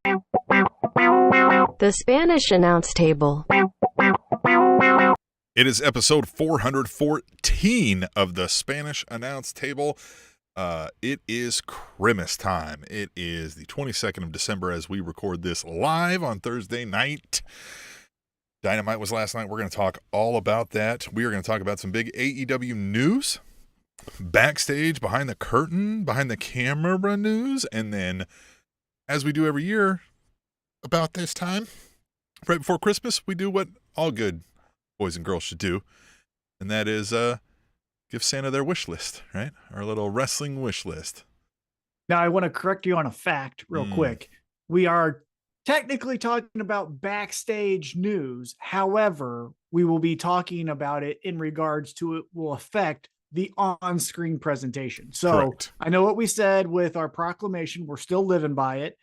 The Spanish Announce Table. It is episode 414 of the Spanish Announce Table. It is Christmas time. It is the 22nd of December as we record this live on Thursday night. Dynamite was last night. We're going to talk all about that. We are going to talk about some big AEW news, backstage, behind the curtain, behind the camera news, and then, as we do every year, about this time, right before Christmas, we do what all good boys and girls should do, and that is give Santa their wish list, right? Our little wrestling wish list. Now, I want to correct you on a fact real quick. We are technically talking about backstage news. However, we will be talking about it in regards to it will affect the on-screen presentation. So Correct. I know what we said with our proclamation. We're still living by it,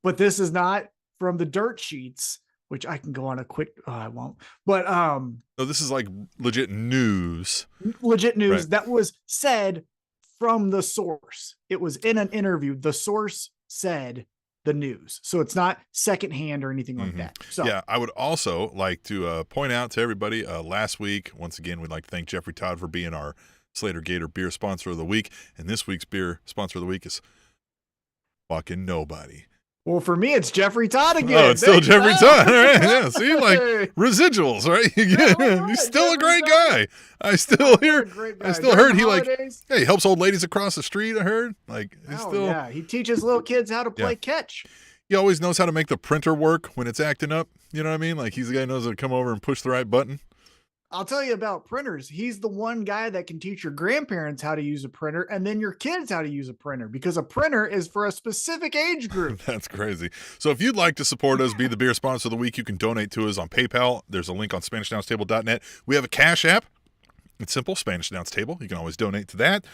but this is not from the dirt sheets, which I can go on a quick, I won't, but, No, this is like legit news. Legit news Right. that was said from the source. It was in an interview. The source said the news. So it's not secondhand or anything like that. So Yeah, I would also like to point out to everybody, last week, once again, we'd like to thank Jeffrey Todd for being our Slater Gator beer sponsor of the week. And this week's beer sponsor of the week is fucking nobody. well, for me, it's Jeffrey Todd again. Oh, it's still Thanks, Jeffrey man. Todd. All right. Yeah, see, like Hey. residuals, right? Yeah, He's still a Jeffrey great Todd. guy. I still hear, Great I guy. still During heard he like, holidays, hey, helps old ladies across the street. I heard like he's oh, still, yeah, he teaches little kids how to play catch. he always knows how to make the printer work when it's acting up. You know what I mean? Like he's the guy who knows how to come over and push the right button. I'll tell you about printers. He's the one guy that can teach your grandparents how to use a printer and then your kids how to use a printer, because a printer is for a specific age group. That's crazy. So if you'd like to support us, be the beer sponsor of the week, you can donate to us on PayPal. There's a link on SpanishAnnounceTable.net. We have a Cash App. It's simple, Spanish Announce Table. You can always donate to that.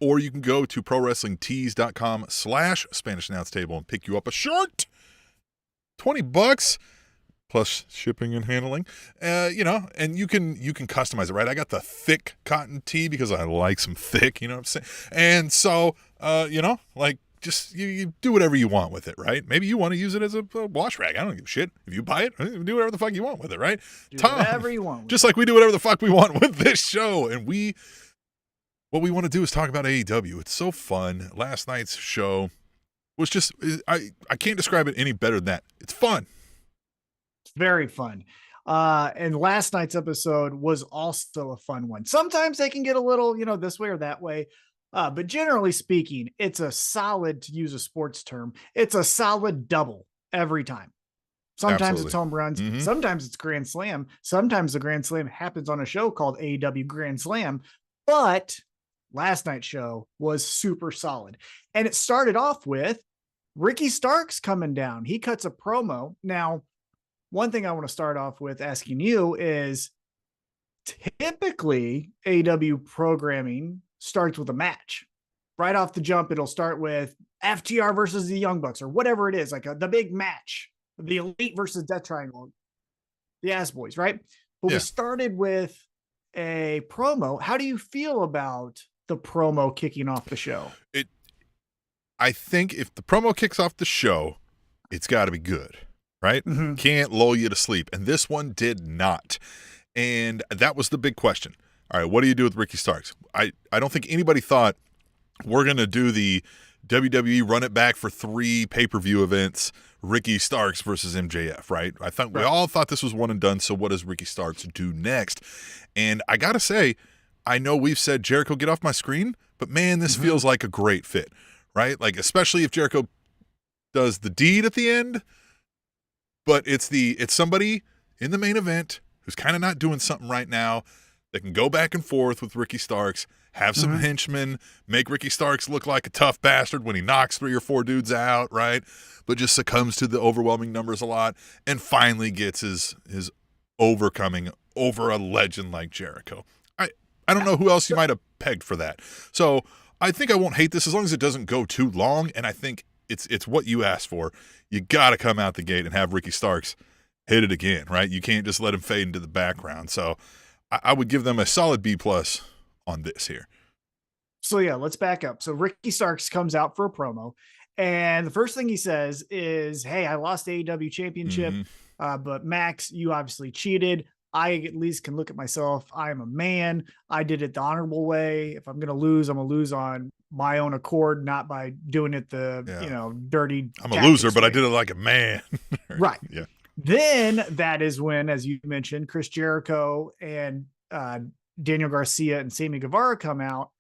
Or you can go to ProWrestlingTees.com/Spanish Announce Table and pick you up a shirt. $20 plus shipping and handling. And you can customize it, right? I got the thick cotton tee because I like some thick, you know what I'm saying? And so, just you do whatever you want with it, right? Maybe you want to use it as a wash rag. I don't give a shit. If you buy it, do whatever the fuck you want with it, right? Do whatever you want. Just like we do whatever the fuck we want with this show. And what we want to do is talk about AEW. It's so fun. Last night's show was just, I can't describe it any better than that. It's fun. It's very fun. And last night's episode was also a fun one. Sometimes they can get a little, this way or that way. But generally speaking, it's a solid, to use a sports term, it's a solid double every time. Sometimes Absolutely. It's home runs. Sometimes it's grand slam. Sometimes the grand slam happens on a show called AEW Grand Slam. But last night's show was super solid. And it started off with Ricky Starks coming down. He cuts a promo. Now, one thing I want to start off with asking you is, typically AEW programming starts with a match. Right off the jump, it'll start with FTR versus the Young Bucks or whatever it is, like the big match, the Elite versus Death Triangle, the Ass Boys, right? But we started with a promo. How do you feel about the promo kicking off the show? I think if the promo kicks off the show, it's got to be good, right? Can't lull you to sleep. And this one did not. And that was the big question. All right, what do you do with Ricky Starks? I don't think anybody thought we're going to do the WWE run it back for 3 pay-per-view events, Ricky Starks versus MJF, right? We all thought this was one and done, so what does Ricky Starks do next? And I got to say, I know we've said, Jericho, get off my screen, but man, this feels like a great fit, right? Like, especially if Jericho does the deed at the end, but it's somebody in the main event who's kind of not doing something right now that can go back and forth with Ricky Starks, have some henchmen, make Ricky Starks look like a tough bastard when he knocks 3 or 4 dudes out, right? But just succumbs to the overwhelming numbers a lot and finally gets his overcoming over a legend like Jericho. I don't know who else you might have pegged for that. So I think I won't hate this as long as it doesn't go too long, and I think it's what you asked for. You got to come out the gate and have Ricky Starks hit it again, right? You can't just let him fade into the background. So I would give them a solid B+ on this here. So yeah, let's back up. So Ricky Starks comes out for a promo, And the first thing he says is, hey, I lost the AEW championship, but Max, you obviously cheated. I at least can look at myself. I am a man. I did it the honorable way. If I'm going to lose, I'm going to lose on my own accord, not by doing it the, dirty. I'm a loser, but I did it like a man. Right. Yeah. Then that is when, as you mentioned, Chris Jericho and Daniel Garcia and Sammy Guevara come out.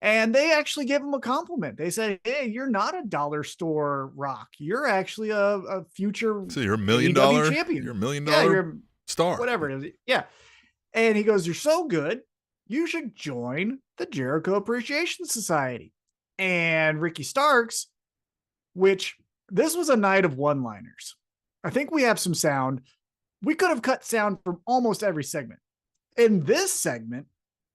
And they actually give him a compliment. They say, hey, you're not a dollar store Rock. You're actually a future so you're $1 million champion. You're $1 million star. Whatever it is. Yeah. And he goes, you're so good. You should join the Jericho Appreciation Society. And Ricky Starks, which this was a night of one-liners. I think we have some sound. We could have cut sound from almost every segment. In this segment,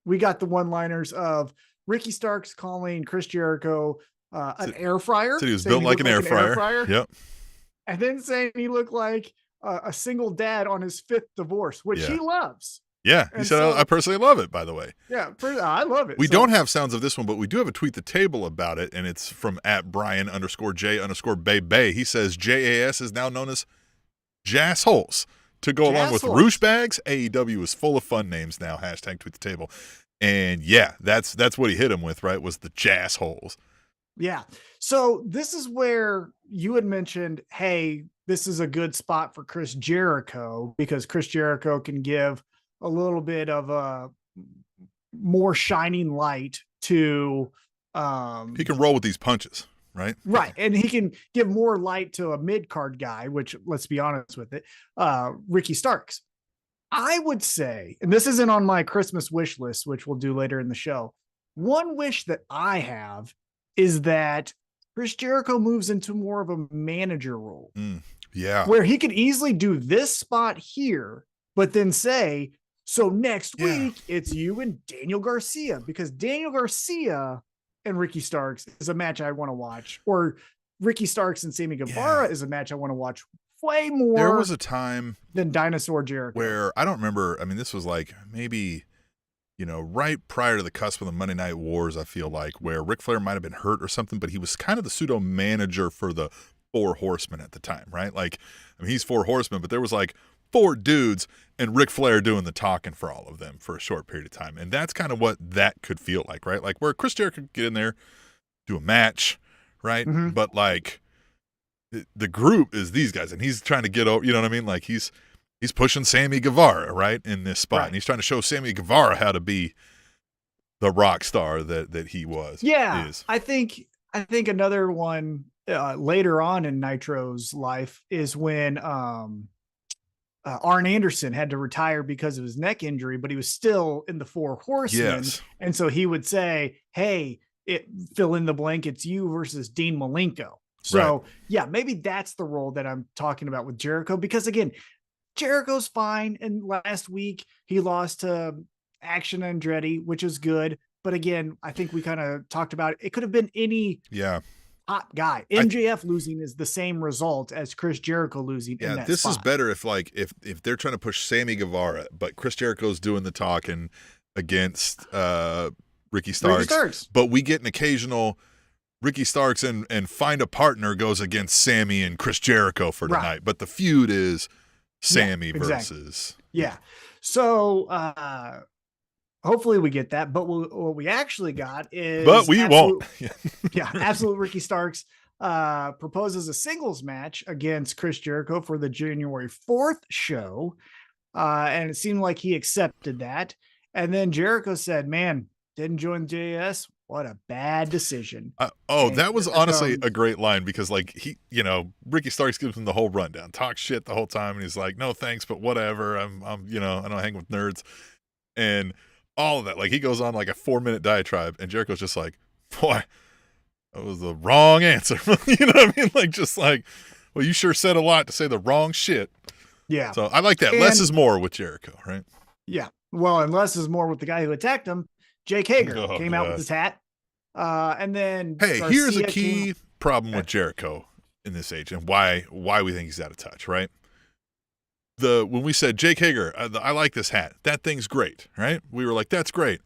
we got the one-liners of Ricky Starks calling Chris Jericho an air fryer. So he was built like an air fryer. Yep. And then saying he looked like a single dad on his 5th divorce, which he loves. Yeah. He said, I personally love it, by the way. Yeah. I love it. We don't have sounds of this one, but we do have a tweet the table about it. And it's from @Brian_J_Bay. He says JAS is now known as Jassholes. To go along with Roosh Bags, AEW is full of fun names now. #tweet the table. And yeah, that's what he hit him with, right? Was the Jassholes. Yeah. So this is where you had mentioned, hey, this is a good spot for Chris Jericho because Chris Jericho can give a little bit of a more shining light to. He can roll with these punches, right? Right. And he can give more light to a mid-card guy, which let's be honest with it, Ricky Starks. I would say, and this isn't on my Christmas wish list, which we'll do later in the show. One wish that I have is that Chris Jericho moves into more of a manager role. Yeah. Where he could easily do this spot here, but then say, so next week it's you and Daniel Garcia, because Daniel Garcia and Ricky Starks is a match I want to watch, or Ricky Starks and Sammy Guevara is a match I want to watch way more. There was a time than Dinosaur Jericho where I don't remember. I mean, this was like maybe, right prior to the cusp of the Monday Night Wars, I feel like, where Ric Flair might have been hurt or something, but he was kind of the pseudo manager for the 4 Horsemen at the time, right? Like, I mean, he's 4 Horsemen, but there was like 4 dudes and Ric Flair doing the talking for all of them for a short period of time. And that's kind of what that could feel like, right? Like where Chris Jericho could get in there, do a match, right? Mm-hmm. But like the group is these guys, and he's trying to get over, you know what I mean? Like he's pushing Sammy Guevara, right, in this spot. Right. And he's trying to show Sammy Guevara how to be the rock star that he was. Yeah. Is. I think another one later on in Nitro's life is when Arn Anderson had to retire because of his neck injury, but he was still in the 4 Horsemen. Yes. And so he would say, hey, fill in the blank, it's you versus Dean Malenko. So yeah, maybe that's the role that I'm talking about with Jericho, because again, Jericho's fine. And last week he lost to Action Andretti, which is good. But again, I think we kind of talked about it. It could have been any hot guy. MJF losing is the same result as Chris Jericho losing. Yeah, in that this spot. is better if they're trying to push Sammy Guevara, but Chris Jericho's doing the talking against Ricky Starks. But we get an occasional Ricky Starks and Find a Partner goes against Sammy and Chris Jericho for tonight. Right. But the feud is Sammy versus. Yeah. So hopefully we get that. But what we actually got is. But we won't. Absolute Ricky Starks proposes a singles match against Chris Jericho for the January 4th show. And it seemed like he accepted that. And then Jericho said, man, didn't join JS. What a bad decision. That was honestly a great line, because like Ricky Starks gives him the whole rundown, talks shit the whole time. And he's like, no, thanks, but whatever. I don't hang with nerds and all of that. Like he goes on like a 4-minute diatribe and Jericho's just like, boy, that was the wrong answer. You know what I mean? Like, just like, well, you sure said a lot to say the wrong shit. Yeah. So I like that. Less is more with Jericho, right? Yeah. Well, and less is more with the guy who attacked him. Jake Hager came out with his hat. And then Garcia, here's a key problem with Jericho in this age and why we think he's out of touch, right? When we said Jake Hager, I like this hat. That thing's great, right? We were like, that's great.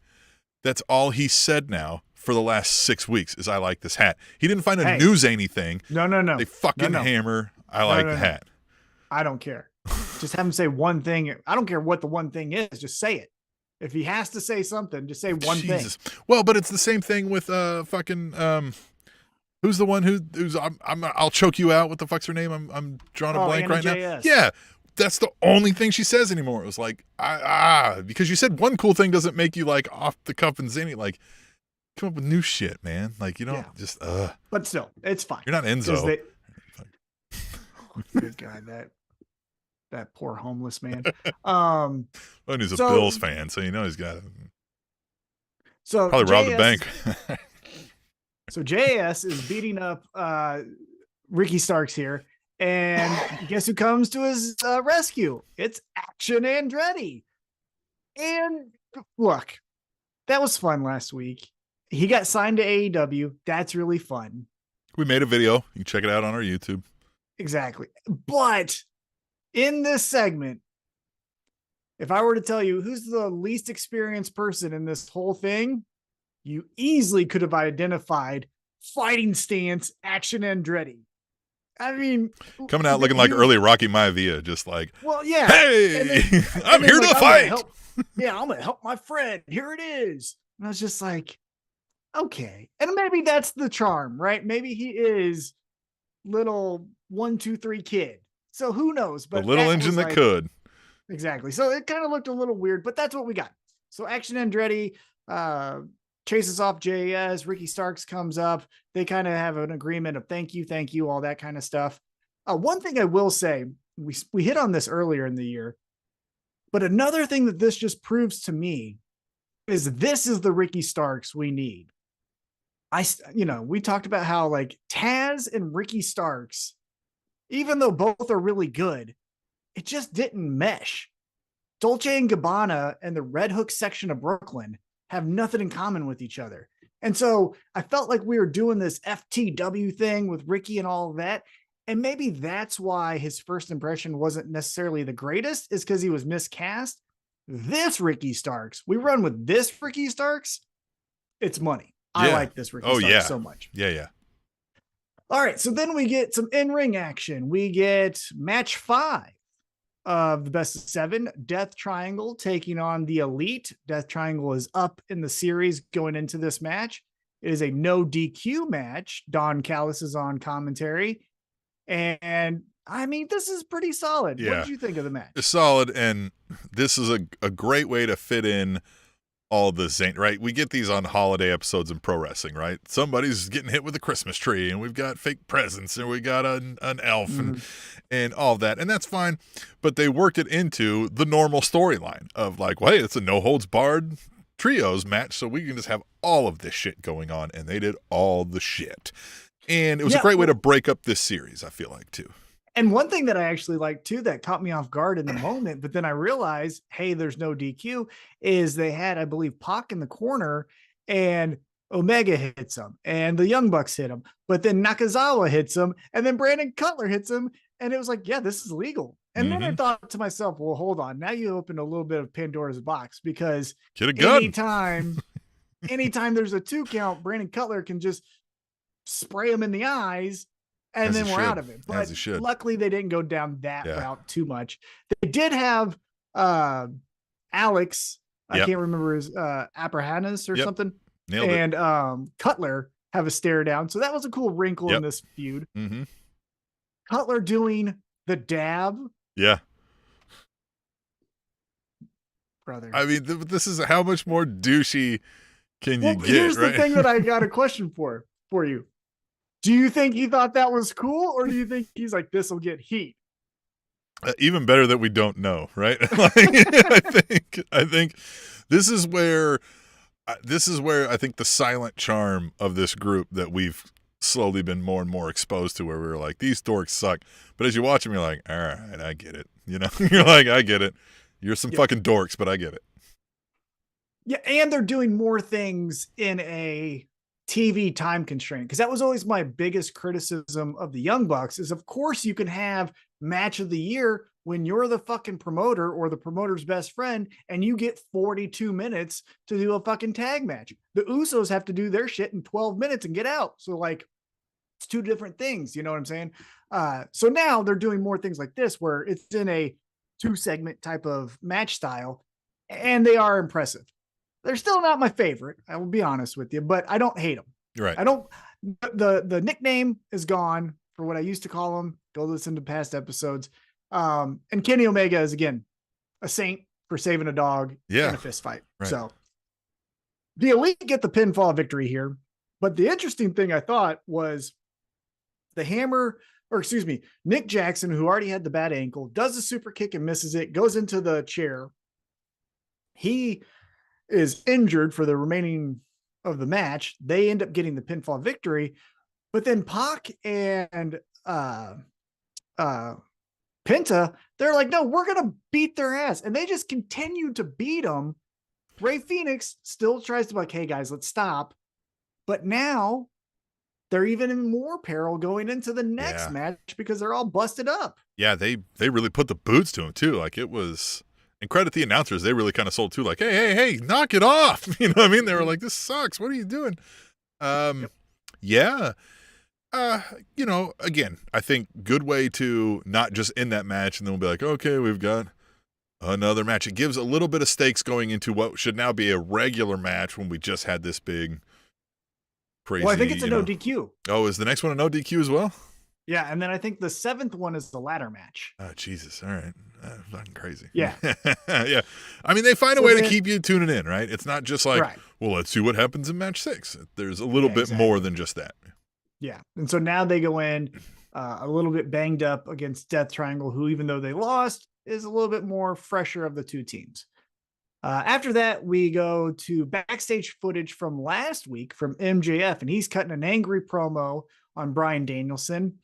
That's all he said now for the last 6 weeks is I like this hat. He didn't find a news anything. No. They fucking hammer. I like the hat. I don't care. Just have him say one thing. I don't care what the one thing is. Just say it. If he has to say something, just say one thing. Well, but it's the same thing with fucking who's the one who's I'll choke you out. What the fuck's her name? I'm drawing a blank right now. Yeah. That's the only thing she says anymore. It was like, because you said one cool thing doesn't make you like off the cuff and zany. Like, come up with new shit, man. Like, you don't just, But still, it's fine. You're not Enzo. Good guy, that poor homeless man. Well, he's a Bills fan, so you know he's got it. So probably robbed a bank. So JS is beating up Ricky Starks here. And guess who comes to his rescue? It's Action Andretti. And look, that was fun last week. He got signed to AEW. That's really fun. We made a video. You can check it out on our YouTube. Exactly. But in this segment, if I were to tell you who's the least experienced person in this whole thing, you easily could have identified fighting stance Action Andretti. I mean, coming out looking like early Rocky Maivia, just like, well, yeah. Hey, I'm here to fight. I'm going to help my friend. Here it is. And I was just like, okay. And maybe that's the charm, right? Maybe he is little 1, 2, 3 kid. So who knows? But the little engine that could. Exactly. So it kind of looked a little weird, but that's what we got. So Action Andretti chases off JS. Ricky Starks comes up. They kind of have an agreement of thank you, all that kind of stuff. One thing I will say, we hit on this earlier in the year, but another thing that this just proves to me is this is the Ricky Starks we need. We talked about how like Taz and Ricky Starks, even though both are really good, it just didn't mesh. Dolce and Gabbana and the Red Hook section of Brooklyn have nothing in common with each other. And so I felt like we were doing this FTW thing with Ricky and all of that. And maybe that's why his first impression wasn't necessarily the greatest, is because he was miscast. This Ricky Starks, we run with this Ricky Starks, it's money. Yeah. I like this Ricky Starks so much. Yeah. All right, so then we get some in-ring action. We get match 5 of the best of 7, Death Triangle taking on the Elite. Death Triangle is up in the series going into this match. It is a no DQ match. Don Callis is on commentary. And I mean, this is pretty solid. Yeah. What did you think of the match? It's solid, and this is a great way to fit in all the Zane, right? We get these on holiday episodes in pro wrestling, right? Somebody's getting hit with a Christmas tree, and we've got fake presents, and we got an elf, and all that, and that's fine. But they worked it into the normal storyline of like, well, hey, it's a no holds barred trios match, so we can just have all of this shit going on, and they did all the shit, and it was a great way to break up this series. I feel like too. And one thing that I actually like too, that caught me off guard in the moment, but then I realized, hey, there's no DQ, is they had, I believe, Pac in the corner and Omega hits him and the Young Bucks hit him, but then Nakazawa hits him and then Brandon Cutler hits him. And it was like, yeah, this is legal. And then I thought to myself, well, hold on. Now you opened a little bit of Pandora's box, because anytime there's a 2 count, Brandon Cutler can just spray him in the eyes. And then we're out of it. But luckily they didn't go down that route too much. They did have Alex, I can't remember his Abrahanas or something. Nailed it. And Cutler have a stare down. So that was a cool wrinkle in this feud. Cutler doing the dab. Yeah. Brother. I mean, this is how much more douchey can you get, here's right? the thing that I got a question for you. Do you think he thought that was cool, or do you think he's like, this will get heat? Even better that we don't know, right? Like, I think this is where I think the silent charm of this group that we've slowly been more and more exposed to, where we were like, these dorks suck. But as you watch them, you're like, all right, I get it. You know, you're like, I get it. You're some fucking dorks, but I get it. Yeah, and they're doing more things in a TV time constraint, because that was always my biggest criticism of the Young Bucks, is of course you can have match of the year, when you're the fucking promoter or the promoter's best friend and you get 42 minutes to do a fucking tag match. The Usos have to do their shit in 12 minutes and get out. So like, it's two different things. You know what I'm saying? So now they're doing more things like this where it's in a 2-segment type of match style, and they are impressive. They're still not my favorite, I will be honest with you, but I don't hate them. Right. I don't. The nickname is gone for what I used to call them. Go listen to past episodes. And Kenny Omega is again a saint for saving a dog in a fist fight. Right. So the Elite get the pinfall victory here. But the interesting thing I thought was Nick Jackson, who already had the bad ankle, does a super kick and misses it, goes into the chair. He is injured for the remaining of the match. They end up getting the pinfall victory, but then Pac and Penta, they're like, no, we're going to beat their ass. And they just continue to beat them. Rey Fenix still tries to be like, hey guys, let's stop. But now they're even in more peril going into the next match because they're all busted up. Yeah, they really put the boots to him too. Like it was, and credit the announcers, they really kind of sold too. Like, hey, knock it off. You know what I mean? They were like, this sucks. What are you doing? Yeah. You know, again, I think good way to not just end that match and then we'll be like, okay, we've got another match. It gives a little bit of stakes going into what should now be a regular match when we just had this big crazy. Well, I think it's a no DQ. Oh, is the next one a no DQ as well? Yeah, and then I think the 7th one is the ladder match. Oh, Jesus. All right. Fucking crazy. Yeah. Yeah. I mean, they find a way to keep you tuning in, right? It's not just like, well, let's see what happens in match 6. There's a little bit more than just that. Yeah. And so now they go in a little bit banged up against Death Triangle, who, even though they lost, is a little bit more fresher of the two teams. After that, we go to backstage footage from last week from MJF, and he's cutting an angry promo on Bryan Danielson.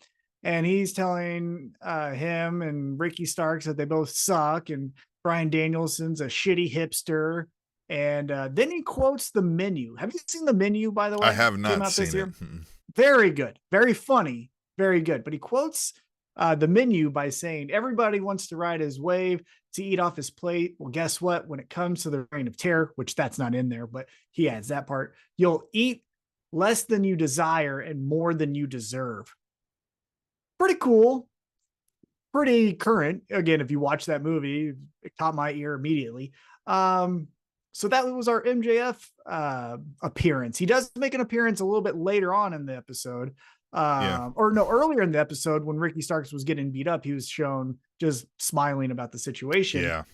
And he's telling him and Ricky Starks that they both suck, and Bryan Danielson's a shitty hipster. And then he quotes the Menu. Have you seen the Menu, by the way? I have not seen it. Very good. Very funny. Very good. But he quotes the Menu by saying, everybody wants to ride his wave to eat off his plate. Well, guess what? When it comes to the Reign of Terror, which that's not in there, but he adds that part, you'll eat less than you desire and more than you deserve. Pretty cool. Pretty current. Again, if you watch that movie, it caught my ear immediately. So that was our MJF appearance. He does make an appearance a little bit later on in the episode. Earlier in the episode when Ricky Starks was getting beat up, he was shown just smiling about the situation. Yeah.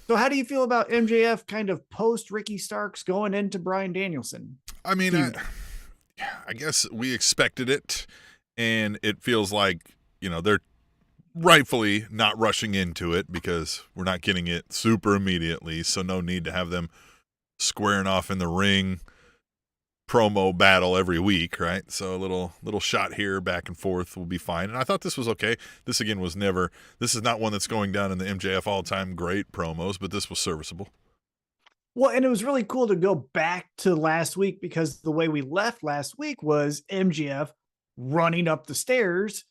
So how do you feel about MJF kind of post Ricky Starks going into Bryan Danielson? I mean, I guess we expected it, and it feels like, you know, they're rightfully not rushing into it because we're not getting it super immediately, so no need to have them squaring off in the ring promo battle every week, right? So a little shot here back and forth will be fine. And I thought this was okay. This again was this is not one that's going down in the MJF all-time great promos, but this was serviceable. Well, and it was really cool to go back to last week because the way we left last week was MJF running up the stairs,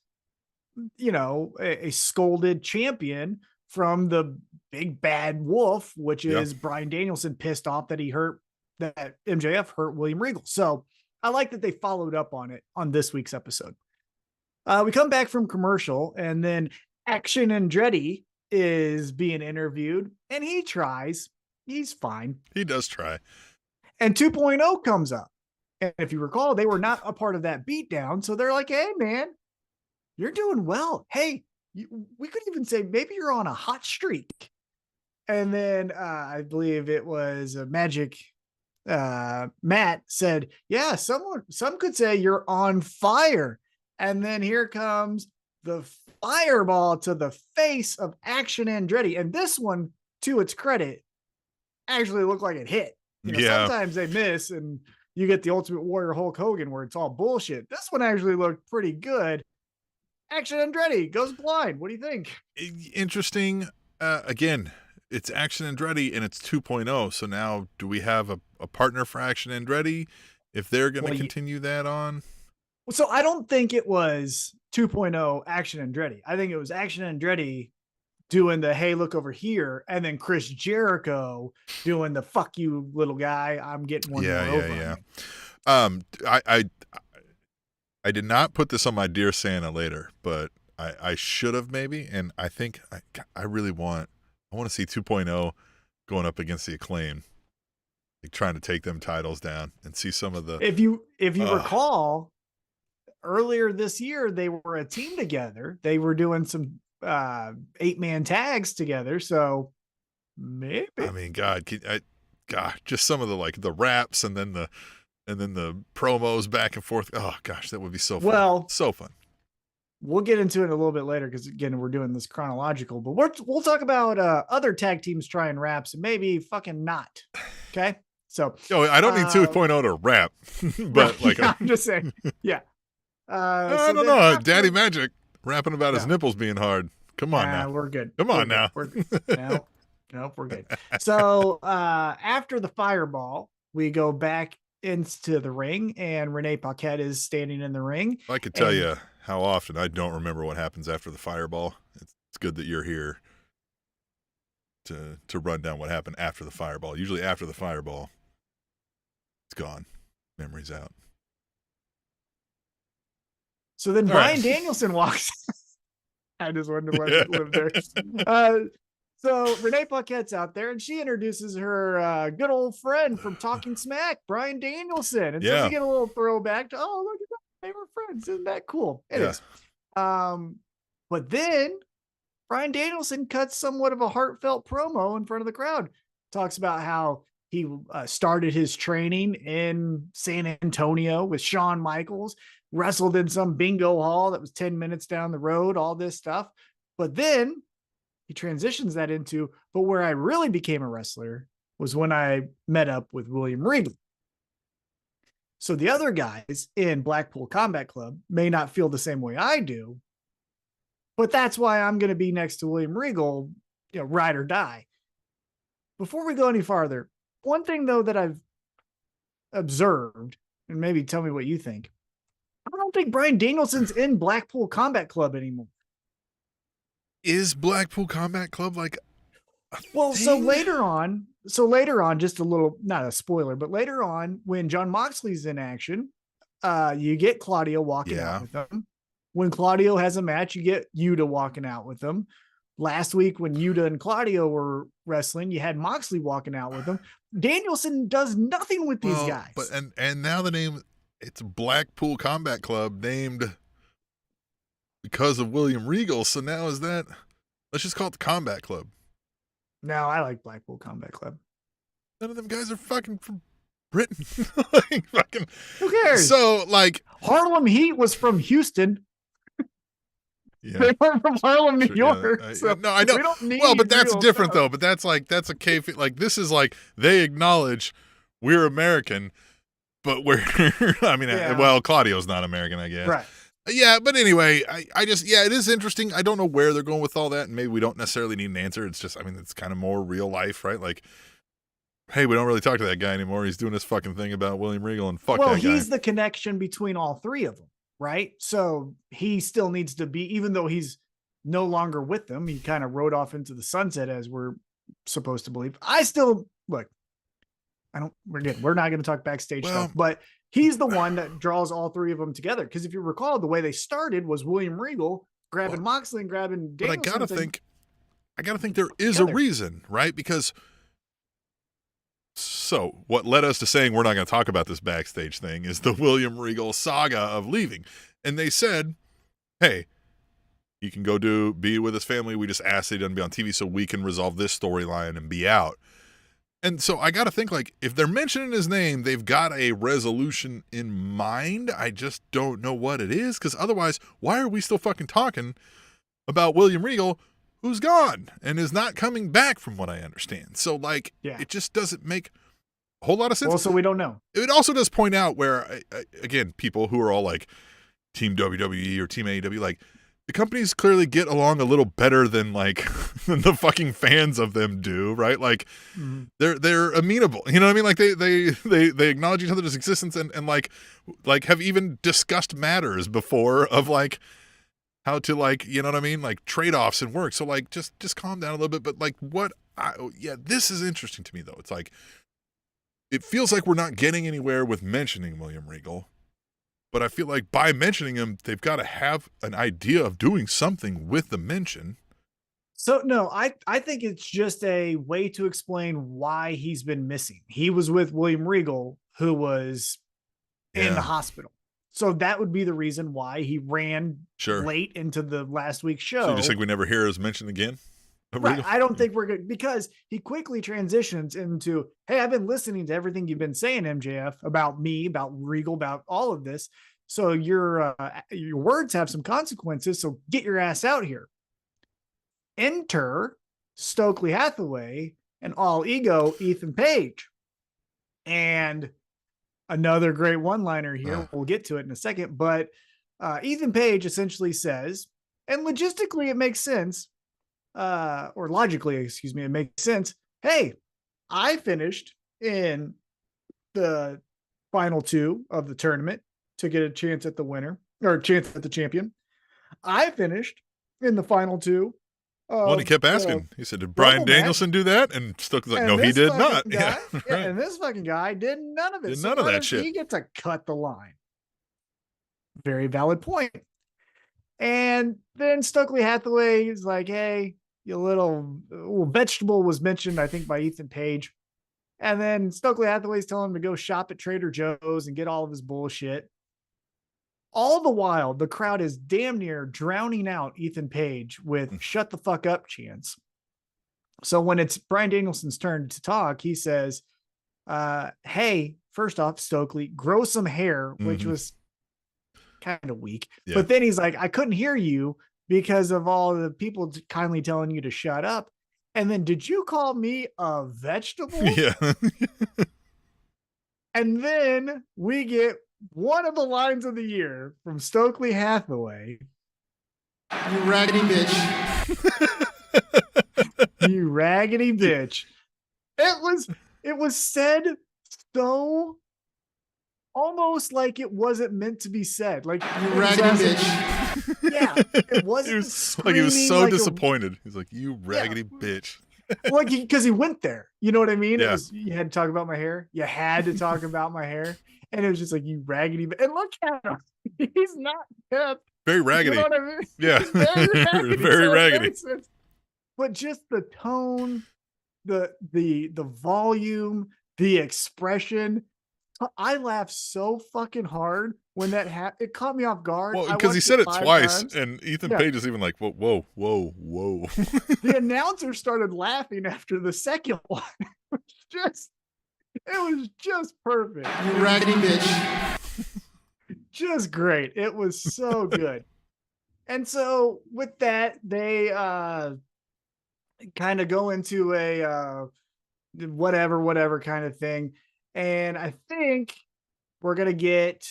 you know, a scolded champion from the big bad wolf, which is Bryan Danielson, pissed off that MJF hurt William Regal. So I like that they followed up on it on this week's episode. We come back from commercial, and then Action Andretti is being interviewed, and he tries. He's fine. He does try. And 2.0 comes up. And if you recall, they were not a part of that beatdown. So they're like, hey, man, you're doing well. Hey, we could even say maybe you're on a hot streak. And then I believe it was Magic. Matt said, yeah, some could say you're on fire. And then here comes the fireball to the face of Action Andretti. And this one, to its credit, actually looked like it hit. You know, sometimes they miss and you get the Ultimate Warrior Hulk Hogan where it's all bullshit. This one actually looked pretty good. Action Andretti goes blind. What do you think? Interesting. Again, it's Action Andretti and it's 2.0. So now do we have a partner for Action Andretti if they're going to continue that on? So I don't think it was 2.0 Action Andretti. I think it was Action Andretti doing the hey, look over here, and then Chris Jericho doing the fuck you, little guy, I'm getting one more over. Yeah. I did not put this on my Dear Santa later, but I should have maybe, and I think I really want to see 2.0 going up against the Acclaim, like trying to take them titles down and see some of the. If you recall, earlier this year they were a team together. They were doing some 8-man tags together. So maybe. I mean, God, just some of the raps and then the promos back and forth. Oh gosh, that would be so fun. Well, so fun. We'll get into it a little bit later because again, we're doing this chronological. But we'll talk about other tag teams trying raps and maybe fucking not. Okay, so I don't need 2.0 to rap, but right, yeah, I'm just saying, yeah. I don't know. Daddy Magic rapping about his nipples being hard. Come on now. We're good. Come on now. We're good. No, we're good. So after the fireball, we go back into the ring, and Renee Paquette is standing in the ring. I could tell you how often I don't remember what happens after the fireball. It's good that you're here to run down what happened after the fireball. Usually after the fireball, it's gone. Memory's out. So then Bryan Danielson walks. I just wanted to let it live there. So Renee Paquette's out there, and she introduces her good old friend from Talking Smack, Bryan Danielson. And so we get a little throwback to, oh, look at that. They were friends. Isn't that cool? It is. But then Bryan Danielson cuts somewhat of a heartfelt promo in front of the crowd. Talks about how he started his training in San Antonio with Shawn Michaels, wrestled in some bingo hall that was 10 minutes down the road, all this stuff. But then he transitions that into, but where I really became a wrestler was when I met up with William Regal. So the other guys in Blackpool Combat Club may not feel the same way I do, but that's why I'm going to be next to William Regal, ride or die. Before we go any farther, one thing though that I've observed, and maybe tell me what you think, I don't think Bryan Danielson's in Blackpool Combat Club anymore. Is Blackpool Combat Club like a thing? So later on, just a little, not a spoiler, but later on when Jon Moxley's in action, you get Claudio walking out with them. When Claudio has a match, you get Yuta walking out with them. Last week when Yuta and Claudio were wrestling, you had Moxley walking out with them. Danielson does nothing with these guys. But and now the name, it's Blackpool Combat Club, named because of William Regal. So now let's just call it the Combat Club. No, I like Blackpool Combat Club. None of them guys are fucking from Britain. Fucking, who cares? So Harlem Heat was from Houston. Yeah. They weren't from Harlem, New York. No, I know. We don't need but that's different stuff. though. But that's a cave. Like this is like they acknowledge we're American, but we're. I mean, well, Claudio's not American, I guess. Right. Yeah, but anyway, I just it is interesting. I don't know where they're going with all that, and maybe we don't necessarily need an answer. It's just, I mean, it's kind of more real life, right? Like, hey, we don't really talk to that guy anymore. He's doing this fucking thing about William Regal, and fuck that guy. Well, he's the connection between all three of them, right? So he still needs to be, even though he's no longer with them, he kind of rode off into the sunset, as we're supposed to believe. I still look. We're not going to talk backstage stuff, but he's the one that draws all three of them together. Because if you recall, the way they started was William Regal grabbing Moxley and grabbing Danielson. But I gotta think there is a reason, right? Because so what led us to saying we're not going to talk about this backstage thing is the William Regal saga of leaving. And they said, hey, he can go be with his family. We just asked that he doesn't be on TV so we can resolve this storyline and be out. And so I got to think, like, if they're mentioning his name, they've got a resolution in mind. I just don't know what it is, because otherwise, why are we still fucking talking about William Regal, who's gone and is not coming back from what I understand? So, it just doesn't make a whole lot of sense. Also, we don't know. It also does point out where, again, people who are all like Team WWE or Team AEW, like, the companies clearly get along a little better than than the fucking fans of them do, right? Like they're amenable, you know what I mean? Like they acknowledge each other's existence and have even discussed matters before of how to like, you know what I mean? Like trade-offs and work. So like, just calm down a little bit. But like this is interesting to me though. It's like, it feels like we're not getting anywhere with mentioning William Regal, but I feel like by mentioning him, they've got to have an idea of doing something with the mention. So no, I think it's just a way to explain why he's been missing. He was with William Regal, who was in the hospital. So that would be the reason why he ran late into the last week's show. So you just think we never hear his mention again? Right. I don't think we're good, because he quickly transitions into, hey, I've been listening to everything you've been saying, MJF, about me, about Regal, about all of this. So your words have some consequences. So get your ass out here. Enter Stokely Hathaway and all ego Ethan Page. And another great one-liner here. We'll get to it in a second. But Ethan Page essentially says, and logistically it makes sense, or logically, excuse me, it makes sense. Hey, I finished in the final 2 of the tournament to get a chance at the winner, or a chance at the champion. I finished in the final 2. Well, he kept asking. He said, did Bryan Danielson do that? And Stokely's like, no, he did not. Guy, and this fucking guy did none of it. Did none of that shit. He gets to cut the line. Very valid point. And then Stokely Hathaway is like, hey, you little vegetable was mentioned, I think, by Ethan Page. And then Stokely Hathaway's telling him to go shop at Trader Joe's and get all of his bullshit. All the while, the crowd is damn near drowning out Ethan Page with shut the fuck up chants. So when it's Bryan Danielson's turn to talk, he says, hey, first off, Stokely, grow some hair, which was kind of weak. Yeah. But then he's like, I couldn't hear you because of all the people kindly telling you to shut up. And then, did you call me a vegetable? Yeah. And then we get one of the lines of the year from Stokely Hathaway. You raggedy bitch. You raggedy bitch. It was said so almost like it wasn't meant to be said. Like, you raggedy bitch. Yeah. It wasn't. He was so disappointed. He's like, you raggedy bitch. Like, because he went there. You know what I mean? Yeah. You had to talk about my hair. You had to talk about my hair. And it was just like, you raggedy. And look at him. He's not hip. Very raggedy. You know what I mean? Yeah. Very raggedy. Very raggedy. But just the tone, the volume, the expression. I laughed so fucking hard when that happened. It caught me off guard. Well, because he said it twice, and Ethan Page is even like, whoa. The announcer started laughing after the second one. It was just perfect. You raggedy bitch. Just great. It was so good. And so with that, they kind of go into a whatever kind of thing. And I think we're going to get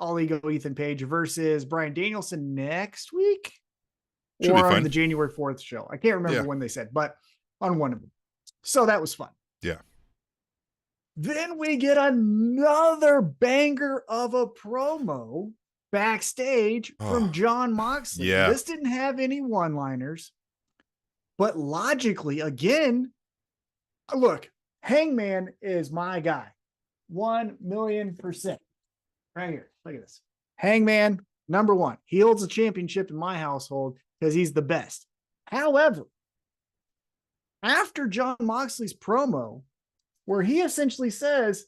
All Ego Ethan Page versus Bryan Danielson next week. Or on the January 4th show. I can't remember when they said, but on one of them. So that was fun. Yeah. Then we get another banger of a promo backstage from Jon Moxley. Yeah. This didn't have any one-liners, but logically, again, look, Hangman is my guy. 1,000,000%. Right here. Look at this. Hangman, number 1. He holds the championship in my household because he's the best. However, after Jon Moxley's promo, where he essentially says,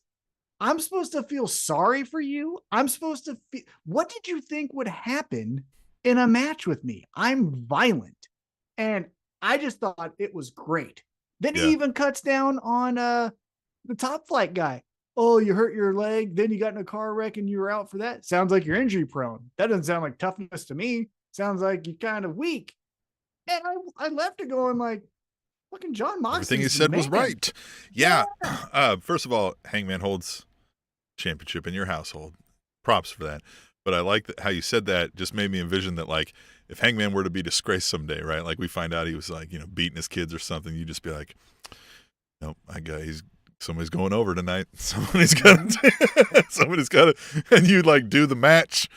I'm supposed to feel sorry for you. I'm supposed to feel, what did you think would happen in a match with me? I'm violent. And I just thought it was great. Then he even cuts down on the Top Flight guy. Oh, you hurt your leg. Then you got in a car wreck and you were out for that. Sounds like you're injury prone. That doesn't sound like toughness to me. Sounds like you're kind of weak. And I left it going like, fucking Jon Moxley. Everything he said was right. Yeah. First of all, Hangman holds championship in your household. Props for that. But I like how you said that. Just made me envision that, like, if Hangman were to be disgraced someday, right? Like, we find out he was, like, beating his kids or something, you just be like, nope, somebody's going over tonight. Somebody's got to, and you, like, do the match,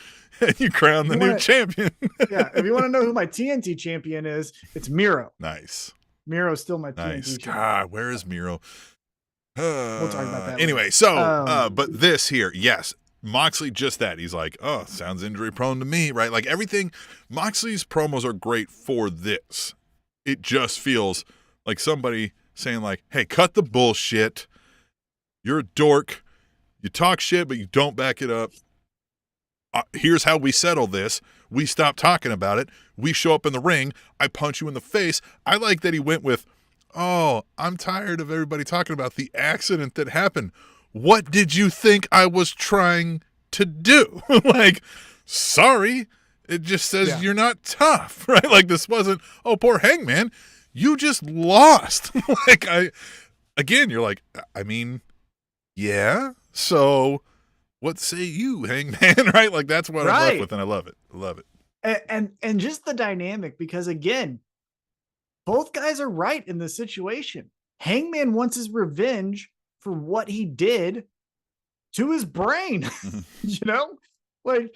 And you crown the new champion. Yeah, if you want to know who my TNT champion is, it's Miro. Nice. Miro's still my Nice. TNT champion. God, where is Miro? We'll talk about that Anyway, later. so, but this here, yes, Moxley just that. He's like, oh, sounds injury prone to me, right? Like everything, Moxley's promos are great for this. It just feels like somebody saying like, hey, cut the bullshit. You're a dork. You talk shit, but you don't back it up. Here's how we settle this. We stop talking about it. We show up in the ring. I punch you in the face. I like that he went with, oh, I'm tired of everybody talking about the accident that happened. What did you think I was trying to do? Like, sorry. It just says you're not tough, right? Like this wasn't, oh, poor Hangman. You just lost. Like you're like, I mean, yeah. So what say you, Hangman? Right? Like that's what I'm left with, and I love it. I love it. And just the dynamic, because again, both guys are right in this situation. Hangman wants his revenge for what he did to his brain. You know, like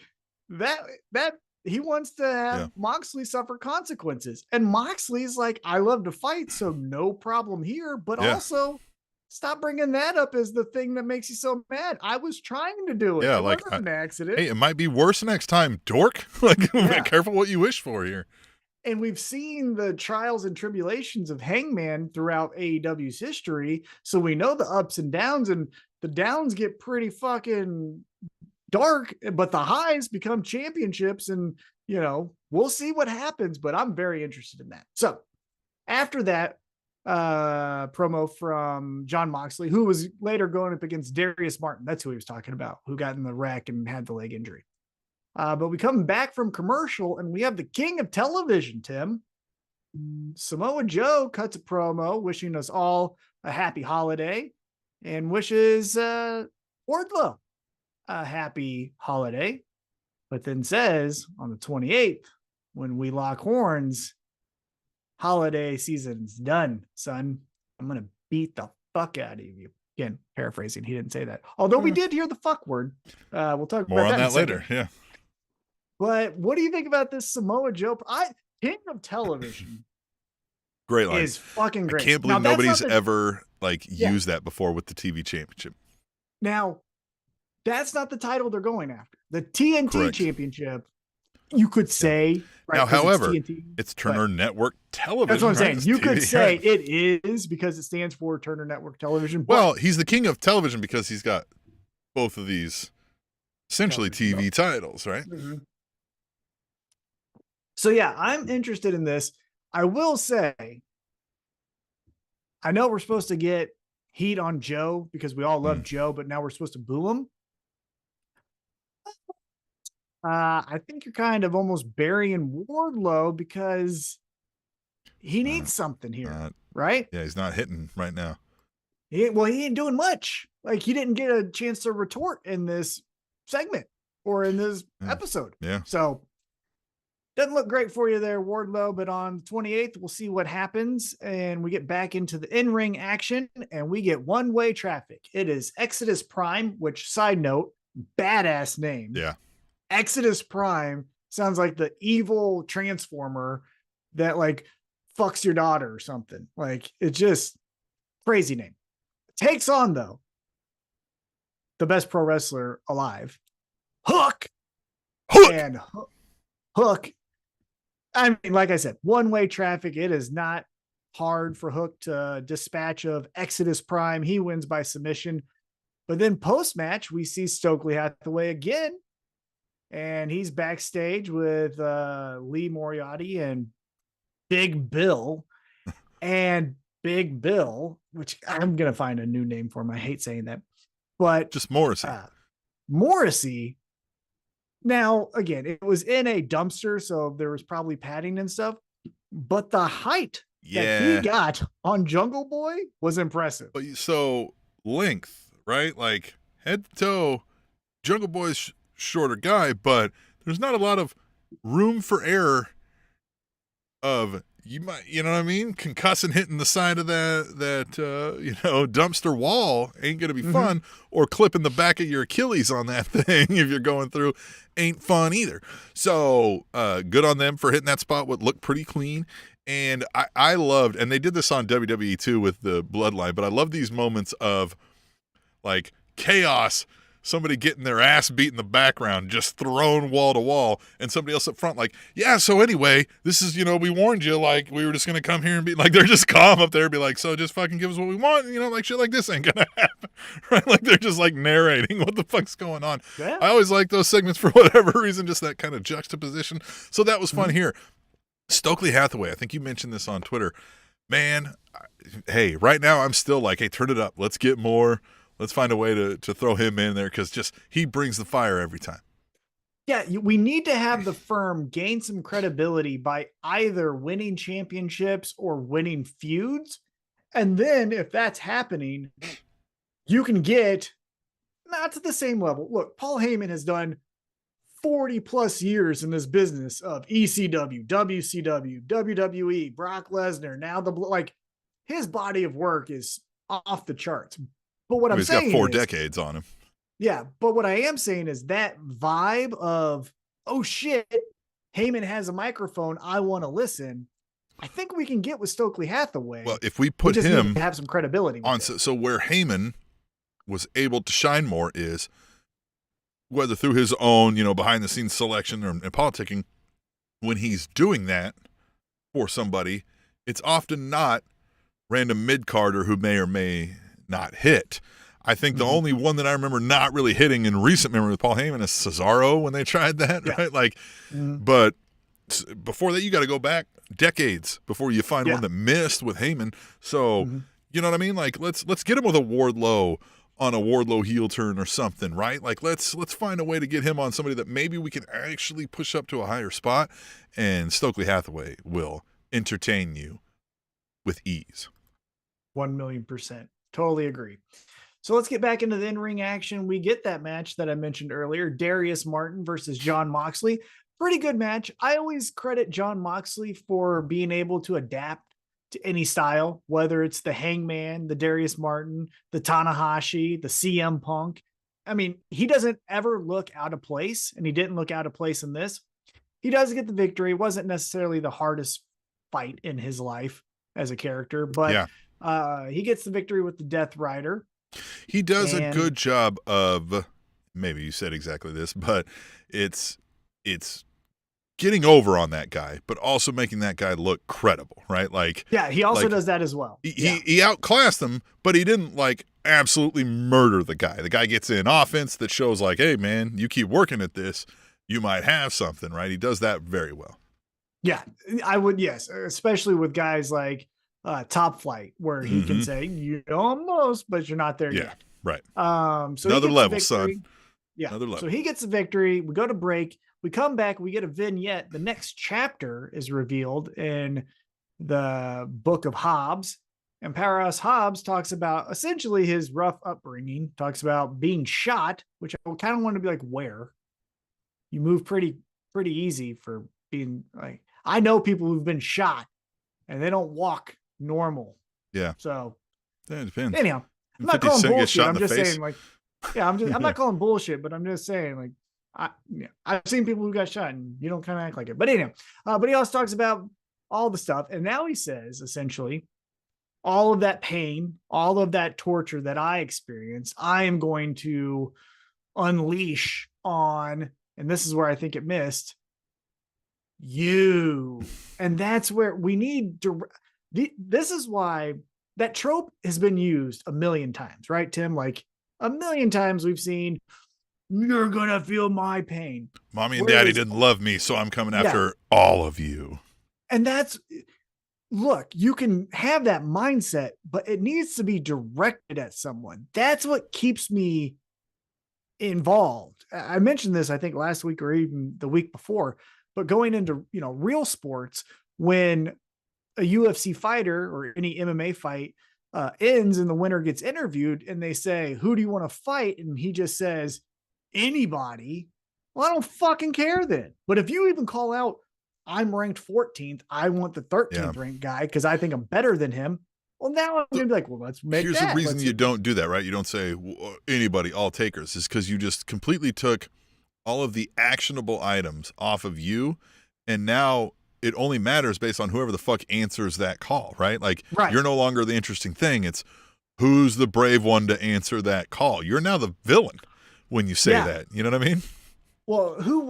that he wants to have Moxley suffer consequences. And Moxley's like, I love to fight, so no problem here. But also, stop bringing that up as the thing that makes you so mad. I was trying to do it. Yeah, it like wasn't an accident. Hey, it might be worse next time, dork. Like, be careful what you wish for here. And we've seen the trials and tribulations of Hangman throughout AEW's history. So we know the ups and downs, and the downs get pretty fucking dark, but the highs become championships. And, you know, we'll see what happens, but I'm very interested in that. So after that promo from John Moxley, who was later going up against Darius Martin. That's who he was talking about, who got in the wreck and had the leg injury. But we come back from commercial and we have the king of television, Tim. Samoa Joe cuts a promo wishing us all a happy holiday and wishes Wardlow a happy holiday, but then says on the 28th, when we lock horns, holiday season's done, son. I'm going to beat the fuck out of you. Again, paraphrasing. He didn't say that. Although we did hear the fuck word. We'll talk more about on that later. Second. Yeah. But what do you think about this Samoa Joe? King of television. Great line. Is fucking great. I can't believe nobody's ever used that before with the TV championship. Now, that's not the title they're going after. The TNT championship, you could say. Right, now, however, it's Turner Network Television. That's what I'm saying. It's You TV, could say it is because it stands for Turner Network Television. Well, he's the king of television because he's got both of these essentially TV titles, right? Mm-hmm. So, yeah, I'm interested in this. I will say, I know we're supposed to get heat on Joe because we all love Joe, but now we're supposed to boo him. I think you're kind of almost burying Wardlow because he needs something here, right? Yeah, he's not hitting right now. He ain't doing much. Like, he didn't get a chance to retort in this segment or in this episode. Yeah. So, doesn't look great for you there, Wardlow, but on the 28th, we'll see what happens, and we get back into the in-ring action, and we get one-way traffic. It is Exodus Prime, which, side note, badass name. Yeah. Exodus Prime sounds like the evil transformer that like fucks your daughter or something. Like, it's just crazy name. Takes on, though, the best pro wrestler alive, Hook. And Hook, I mean, like I said, one-way traffic. It is not hard for Hook to dispatch of Exodus Prime. He wins by submission. But then post-match, we see Stokely Hathaway again. And he's backstage with Lee Moriarty and Big Bill. And Big Bill, which I'm going to find a new name for him. I hate saying that. But just Morrissey. Morrissey. Now, again, it was in a dumpster, so there was probably padding and stuff. But the height that he got on Jungle Boy was impressive. So length, right? Like head to toe, Jungle Boy's shorter guy, but there's not a lot of room for error of you might, you know what I mean? Concussing hitting the side of that dumpster wall ain't going to be fun, or clipping the back of your Achilles on that thing if you're going through ain't fun either. So good on them for hitting that spot, what looked pretty clean. And I loved, and they did this on WWE too with the Bloodline, but I love these moments of like chaos, somebody getting their ass beat in the background, just thrown wall to wall, and somebody else up front like, yeah, so anyway, this is, we warned you, like, we were just going to come here and be, like, they're just calm up there and be like, so just fucking give us what we want, like, shit like this ain't going to happen, right? Like, they're just, like, narrating what the fuck's going on. Yeah. I always like those segments for whatever reason, just that kind of juxtaposition. So that was fun here. Stokely Hathaway, I think you mentioned this on Twitter. Man, hey, right now I'm still like, hey, turn it up. Let's get more. Let's find a way to throw him in there, because just he brings the fire every time. Yeah, we need to have the firm gain some credibility by either winning championships or winning feuds. And then if that's happening, you can get not to the same level. Look, Paul Heyman has done 40 plus years in this business of ECW, WCW, WWE, Brock Lesnar. Now his body of work is off the charts. But what I'm saying, he's got 4 decades on him. Yeah, but what I am saying is that vibe of, oh shit, Heyman has a microphone, I want to listen. I think we can get with Stokely Hathaway. Well, if we put him need to have some credibility on, so where Heyman was able to shine more is whether through his own, behind the scenes selection and politicking. When he's doing that for somebody, it's often not random mid-carder who may or may not hit. I think the only one that I remember not really hitting in recent memory with Paul Heyman is Cesaro when they tried that, right? Like, but before that, you got to go back decades before you find one that missed with Heyman. So, you know what I mean? Like, let's get him with a Wardlow on a Wardlow heel turn or something, right? Like, let's find a way to get him on somebody that maybe we can actually push up to a higher spot, and Stokely Hathaway will entertain you with ease. 1,000,000%. Totally agree. So let's get back into the in-ring action. We get that match that I mentioned earlier, Darius Martin versus Jon Moxley. Pretty good match. I always credit Jon Moxley for being able to adapt to any style, whether it's the Hangman, the Darius Martin, the Tanahashi, the CM Punk. I mean, he doesn't ever look out of place, and he didn't look out of place in this. He does get the victory. It wasn't necessarily the hardest fight in his life as a character, but he gets the victory with the Death Rider. He does a good job of, maybe you said exactly this, but it's getting over on that guy, but also making that guy look credible, right? Like, yeah, he also does that as well. He outclassed him, but he didn't like absolutely murder the guy. The guy gets in offense that shows like, hey man, you keep working at this, you might have something, right? He does that very well. Yeah, I would. Yes. Especially with guys like Top Flight, where he can say, you almost, but you're not there yet. Right. So another level, son. Yeah. Another level. So he gets the victory. We go to break. We come back. We get a vignette. The next chapter is revealed in the Book of Hobbs. And Powerhouse Hobbs talks about essentially his rough upbringing, talks about being shot, which I kind of want to be like, where? You move pretty easy for being like, I know people who've been shot and they don't walk normal. Yeah. So that depends. Anyhow, I'm not calling bullshit. I'm just saying, like, I'm not calling bullshit, but I'm just saying, like, I've seen people who got shot and you don't kind of act like it. But anyhow, but he also talks about all the stuff. And now he says, essentially, all of that pain, all of that torture that I experienced, I am going to unleash on, and this is where I think it missed, you. And that's where we need to, this is why that trope has been used 1,000,000 times, right, Tim? Like 1,000,000 times we've seen, you're going to feel my pain. Mommy and daddy didn't love me, so I'm coming after all of you. And that's, look, you can have that mindset, but it needs to be directed at someone. That's what keeps me involved. I mentioned this, I think, last week or even the week before, but going into, real sports, when a UFC fighter or any MMA fight ends and the winner gets interviewed and they say, who do you want to fight? And he just says, anybody. Well, I don't fucking care then. But if you even call out I'm ranked 14th. I want the 13th ranked guy because I think I'm better than him. Well, now I'm going to be like, well, let's make Here's that. the reason you don't do that, right? You don't say anybody, all takers, is because you just completely took all of the actionable items off of you, and now it only matters based on whoever the fuck answers that call, right? Like, you're no longer the interesting thing. It's who's the brave one to answer that call. You're now the villain when you say that. You know what I mean? Well, who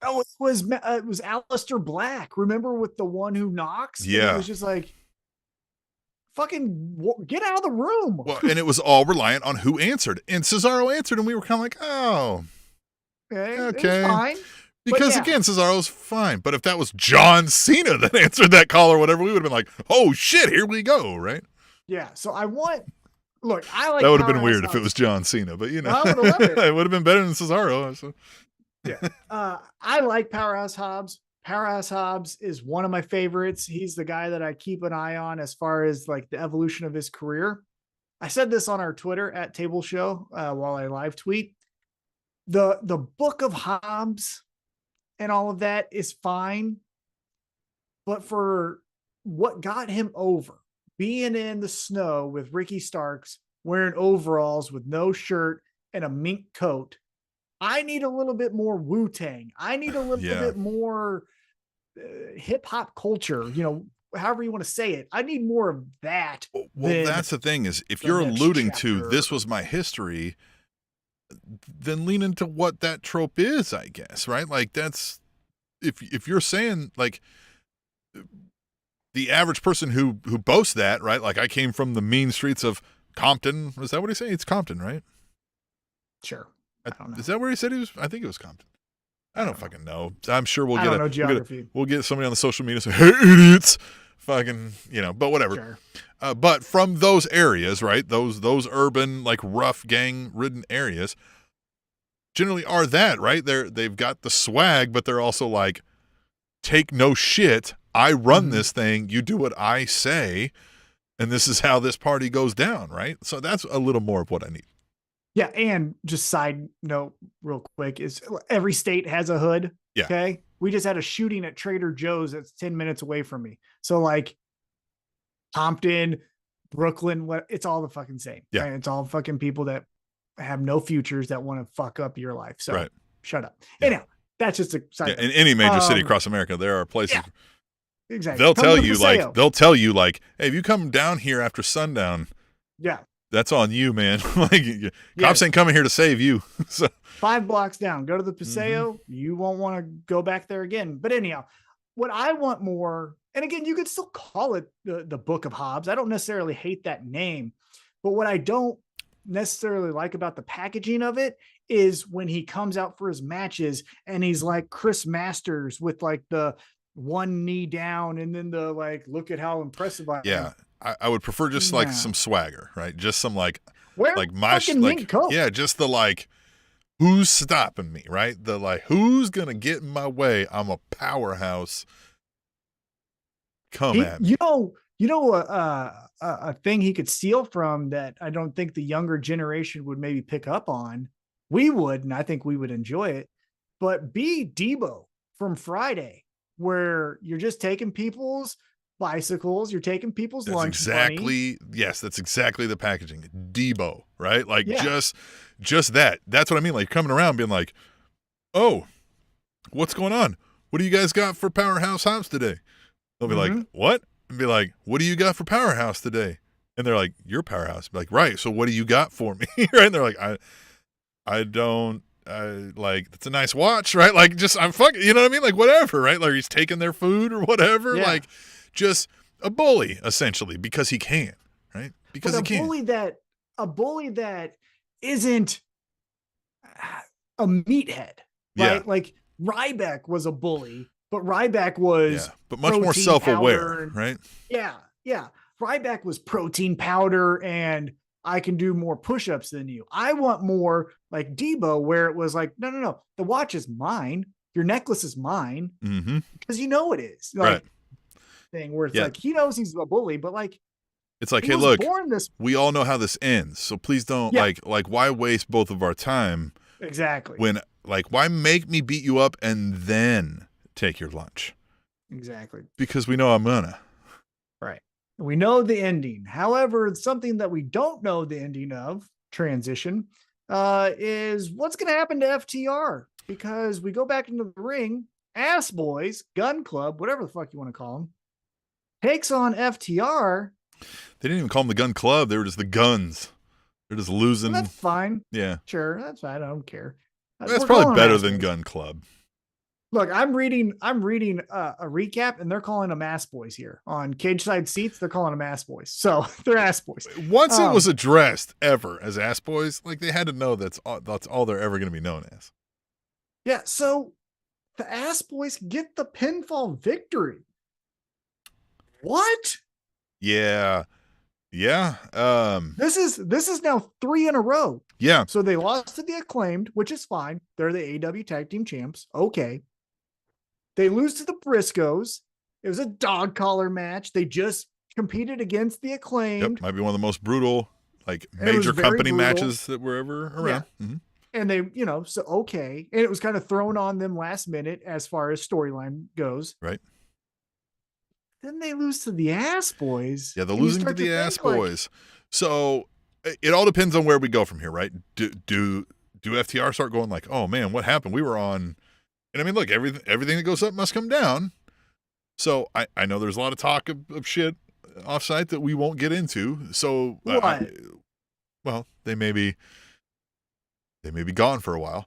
it was Aleister Black. Remember with the one who knocks? Yeah. It was just like, fucking get out of the room. Well, and it was all reliant on who answered. And Cesaro answered, and we were kind of like, oh, okay. Fine. Because, again, Cesaro's fine. But if that was John Cena that answered that call or whatever, we would have been like, oh, shit, here we go, right? Yeah, so I like that would have been weird if it was John Cena, but, you know, I would have loved it. It would have been better than Cesaro. So. Yeah. I like Powerhouse Hobbs. Powerhouse Hobbs is one of my favorites. He's the guy that I keep an eye on as far as like the evolution of his career. I said this on our Twitter at Table Show while I live tweet. The book of Hobbs and all of that is fine. But for what got him over, being in the snow with Ricky Starks, wearing overalls with no shirt and a mink coat, I need a little bit more Wu-Tang. I need a little bit more hip hop culture, you know, however you want to say it. I need more of that. Well, that's the thing is, if you're alluding to this was my history, then lean into what that trope is, I guess, right? Like that's, if you're saying like the average person who boasts that, right? Like I came from the mean streets of Compton. Was that what he said? It's Compton, right? Sure. I don't know. Is that where he said he was? I think it was Compton. I don't fucking know. I'm sure we'll get somebody on the social media say, "Hey, idiots!" Fucking, you know. But whatever. Sure. But from those areas, right? Those urban, like rough, gang-ridden areas, generally are that, right? They've got the swag, but they're also like, take no shit. I run this thing. You do what I say, and this is how this party goes down, right? So that's a little more of what I need. Yeah, and just side note real quick is every state has a hood. Yeah. Okay. We just had a shooting at Trader Joe's that's 10 minutes away from me. So like Compton, Brooklyn, it's all the fucking same. Yeah. Right? It's all fucking people that have no futures that want to fuck up your life. So shut up. Yeah. Anyhow, that's just a side note. In any major city across America, there are places. Yeah, exactly. They'll tell you like, hey, if you come down here after sundown, that's on you, man. Like cops ain't coming here to save you. So 5 blocks down, go to the Paseo. You won't want to go back there again. But anyhow, what I want more, and again, you could still call it the Book of Hobbs. I don't necessarily hate that name, but what I don't necessarily like about the packaging of it is when he comes out for his matches and he's like Chris Masters with like the one knee down and then the like, look at how impressive I am. I would prefer just like some swagger, right? Just some like my coat. Yeah, just the like, who's stopping me, right? The like, who's gonna get in my way? I'm a powerhouse. Come at me. You know a thing he could steal from that I don't think the younger generation would maybe pick up on. We would, and I think we would enjoy it. But be Debo from Friday, where you're just taking people's bicycles, you're taking people's lunch money. Yes, that's exactly the packaging. Debo, right? Like just that. That's what I mean. Like coming around being like, oh, what's going on? What do you guys got for Powerhouse Hobbs today? They'll be like, what? And be like, what do you got for Powerhouse today? And they're like, you're Powerhouse. Be like, right. So what do you got for me? Right? And they're like, I don't like, it's a nice watch, right? Like just, I'm fucking, you know what I mean? Like whatever, right? Like he's taking their food or whatever. Yeah. Like just a bully essentially because he can, right? Because he can. A bully that isn't a meathead, right? Yeah. Like Ryback was a bully, but Ryback was but much more self-aware, right? Yeah. Ryback was protein powder and I can do more push-ups than you. I want more like Debo where it was like, no, the watch is mine. Your necklace is mine. Because you know it is. Like, thing where it's like, he knows he's a bully, but like, it's like, hey, look, we all know how this ends. So please don't like, why waste both of our time? Exactly. When like, why make me beat you up and then take your lunch. Exactly. Because we know I'm gonna. Right. We know the ending. However, something that we don't know the ending of, transition, is what's going to happen to FTR. Because we go back into the ring, Ass Boys, Gun Club, whatever the fuck you want to call them, takes on FTR. They didn't even call them the Gun Club. They were just the Guns. They're just losing. Well, that's fine. Yeah. Sure. That's fine. I don't care. That's probably better than Gun Club. Look, I'm reading a recap, and they're calling them Ass Boys here on Cage Side Seats. They're calling them Ass Boys, so they're Ass Boys. Once it was addressed ever as Ass Boys, like they had to know that's all they're ever going to be known as. Yeah, so the Ass Boys get the pinfall victory. What? Yeah. This is now 3 in a row. Yeah. So they lost to the Acclaimed, which is fine. They're the AEW Tag Team Champs. Okay. They lose to the Briscoes. It was a dog collar match. They just competed against the Acclaimed. Yep. Might be one of the most brutal, like major company matches that were ever around. Yeah. Mm-hmm. And they, so okay. And it was kind of thrown on them last minute as far as storyline goes. Right. Then they lose to the Ass Boys. Yeah, they're losing to the Ass Boys. So it all depends on where we go from here, right? Do FTR start going like, oh man, what happened? We were on, and I mean, look, everything that goes up must come down. So I know there's a lot of talk of shit offsite that we won't get into. So well, they may be gone for a while.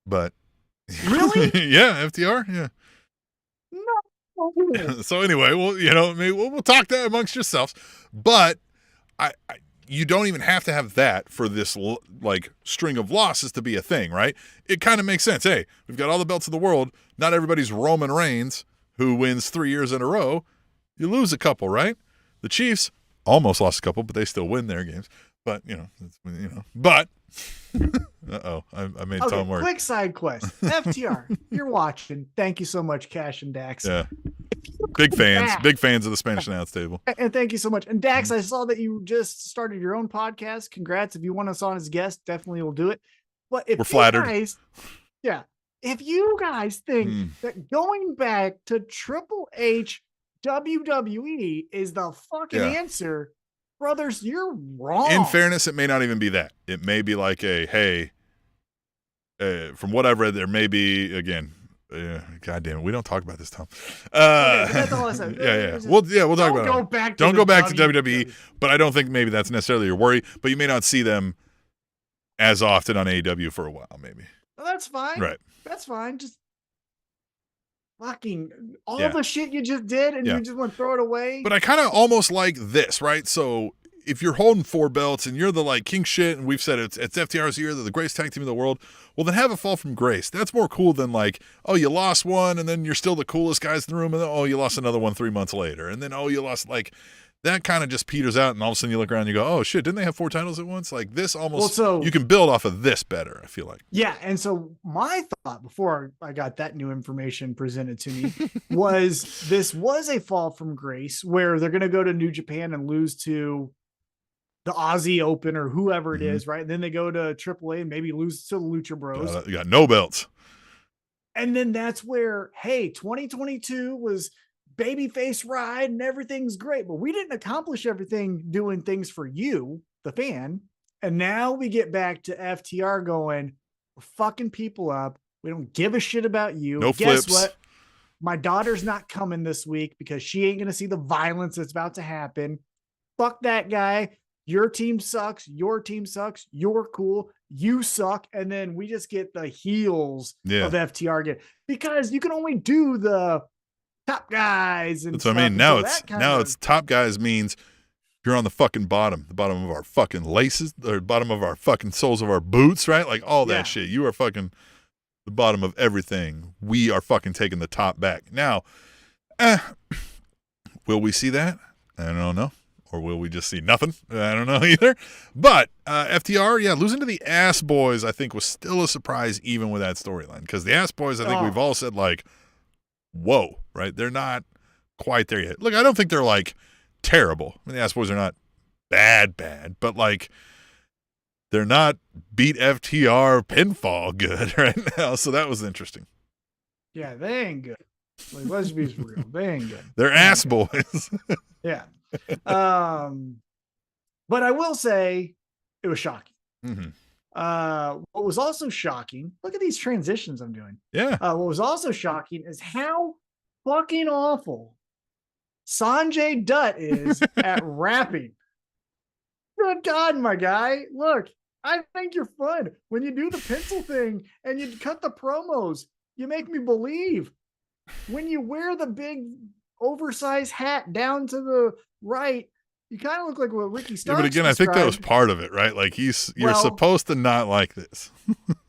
But really, yeah, FTR, yeah. No. So anyway, well, maybe we'll talk that amongst yourselves, but you don't even have to have that for this like string of losses to be a thing, right? It kind of makes sense. Hey, we've got all the belts in the world. Not everybody's Roman Reigns, who wins 3 years in a row. You lose a couple, right? The Chiefs almost lost a couple, but they still win their games. But but I made Tom work. Quick side quest. FTR, you're watching. Thank you so much, Cash and Dax. Yeah. Big fans of the Spanish Announce Table. And thank you so much. And Dax, I saw that you just started your own podcast. Congrats. If you want us on as guests, definitely will do it. But if we're flattered. If you guys think that going back to Triple H WWE is the fucking answer, brothers, you're wrong. In fairness, it may not even be that. It may be like from what I've read, there may be, again, God damn it, we don't talk about this, Tom. Okay, that's all I said. We'll talk about it. Don't go back to WWE, but I don't think maybe that's necessarily your worry, but you may not see them as often on AEW for a while, maybe. Well, that's fine. Right. That's fine. Just fucking all the shit you just did and you just want to throw it away. But I kind of almost like this, right? So if you're holding 4 belts and you're the like king shit, and we've said it's FTR's year, they're the greatest tag team in the world, well then have a fall from grace. That's more cool than like, oh, you lost one and then you're still the coolest guys in the room, and then you lost another one 3 months later, and then you lost, like, that kind of just peters out, and all of a sudden you look around and you go, oh shit, didn't they have 4 titles at once? Like this almost, you can build off of this better, I feel like. Yeah, and so my thought before I got that new information presented to me was this was a fall from grace where they're going to go to New Japan and lose to the Aussie Open or whoever it is, right? And then they go to AAA and maybe lose to the Lucha Bros. You got no belts. And then that's where, hey, 2022 was babyface ride and everything's great, but we didn't accomplish everything doing things for you, the fan. And now we get back to FTR going, we're fucking people up. We don't give a shit about you. No Guess flips. what? My daughter's not coming this week because she ain't going to see the violence that's about to happen. Fuck that guy. Your team sucks. Your team sucks. You're cool. You suck. And then we just get the heels of FTR again, because you can only do the top guys. And that's what I mean. Now it's top guys means you're on the fucking bottom, the bottom of our fucking laces, or bottom of our fucking soles of our boots, right? Like all that shit. You are fucking the bottom of everything. We are fucking taking the top back. Now, will we see that? I don't know. Or will we just see nothing? I don't know either. But FTR, losing to the Ass Boys, I think, was still a surprise even with that storyline. Because the Ass Boys, I think we've all said, like, whoa, right? They're not quite there yet. Look, I don't think they're, like, terrible. I mean, the Ass Boys are not bad, but, like, they're not beat FTR pinfall good right now. So that was interesting. Yeah, they ain't good. Like, let's be real. They ain't good. They're ass boys. Yeah. But I will say it was shocking. Mm-hmm. What was also shocking, look at these transitions I'm doing. Yeah. What was also shocking is how fucking awful Sanjay Dutt is at rapping. Good God, my guy. Look, I think you're fun. When you do the pencil thing and you cut the promos, you make me believe. When you wear the big oversized hat down to the right, you kind of look like what Ricky Starks. Yeah, but again, I think that was part of it, right? Like you're supposed to not like this.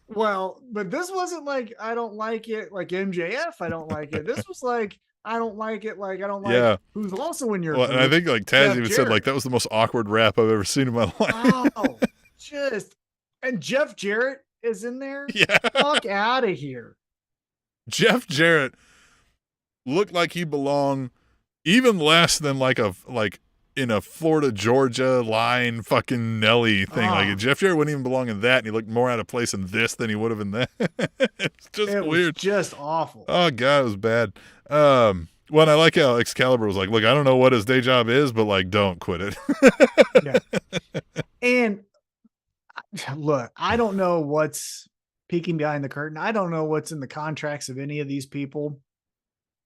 Well, but this wasn't like, I don't like it like MJF. I don't like it. This was like, I don't like it. Like, I don't like who's also in your. Well, and I think like Taz even said like that was the most awkward rap I've ever seen in my life. Oh, and Jeff Jarrett is in there. Yeah. Fuck out of here. Jeff Jarrett looked like he belonged even less than like in a Florida Georgia line fucking Nelly thing. Like Jeff Jarrett wouldn't even belong in that, and he looked more out of place in this than he would have in that. It's just weird. Was just awful. Oh God, it was bad. Well, I like how Excalibur was like, look, I don't know what his day job is, but like, don't quit it. Yeah. And look, I don't know what's peeking behind the curtain. I don't know what's in the contracts of any of these people,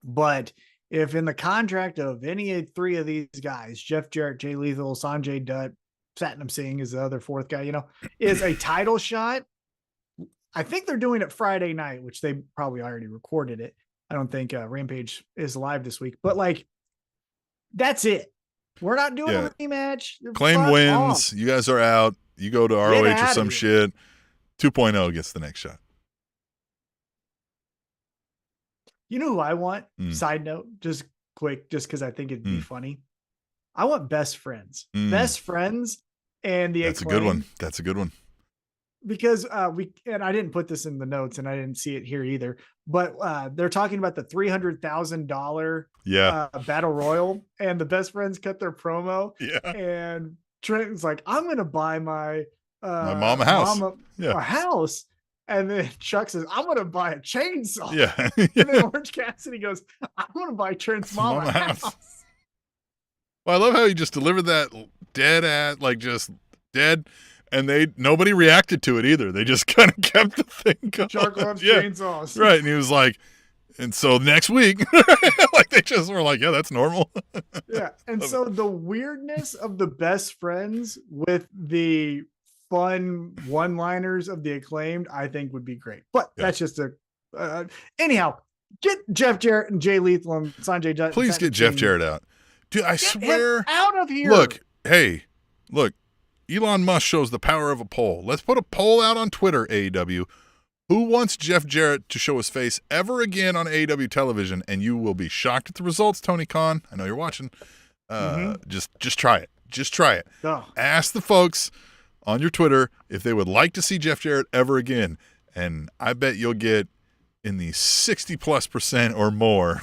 but if in the contract of any three of these guys, Jeff Jarrett, Jay Lethal, Sanjay Dutt, Satnam Singh is the other fourth guy, is a title shot. I think they're doing it Friday night, which they probably already recorded it. I don't think Rampage is live this week, but like, that's it. We're not doing a rematch. Claim wins. You guys are out. You go to ROH or some shit. 2.0 gets the next shot. You know who I want? Side note, just quick, just because I think it'd be funny. I want Best Friends. Best Friends and the That's a good one. That's a good one. Because and I didn't put this in the notes and I didn't see it here either, but they're talking about the $300,000 battle royal, and the Best Friends cut their promo. Yeah. And Trent's like, I'm going to buy my mom a house. A house. And then Chuck says, I'm going to buy a chainsaw. Yeah. And then Orange Cassidy goes, I'm going to buy Trent's mom a house. Well, I love how he just delivered that dead. And nobody reacted to it either. They just kind of kept the thing going. Chuck loves chainsaws. Right. And he was like, and so next week, like they just were like, yeah, that's normal. Yeah. And so the weirdness of the Best Friends with the fun one-liners of the Acclaimed, I think would be great. But that's just anyhow, get Jeff Jarrett and Jay Lethal and Sanjay Dutt. Please get Jeff Jarrett out. Dude, I swear. Out of here. Look. Elon Musk shows the power of a poll. Let's put a poll out on Twitter, AEW. Who wants Jeff Jarrett to show his face ever again on AEW television? And you will be shocked at the results, Tony Khan. I know you're watching. Just try it. Just try it. Oh. Ask the folks on your Twitter if they would like to see Jeff Jarrett ever again. And I bet you'll get in the 60+% or more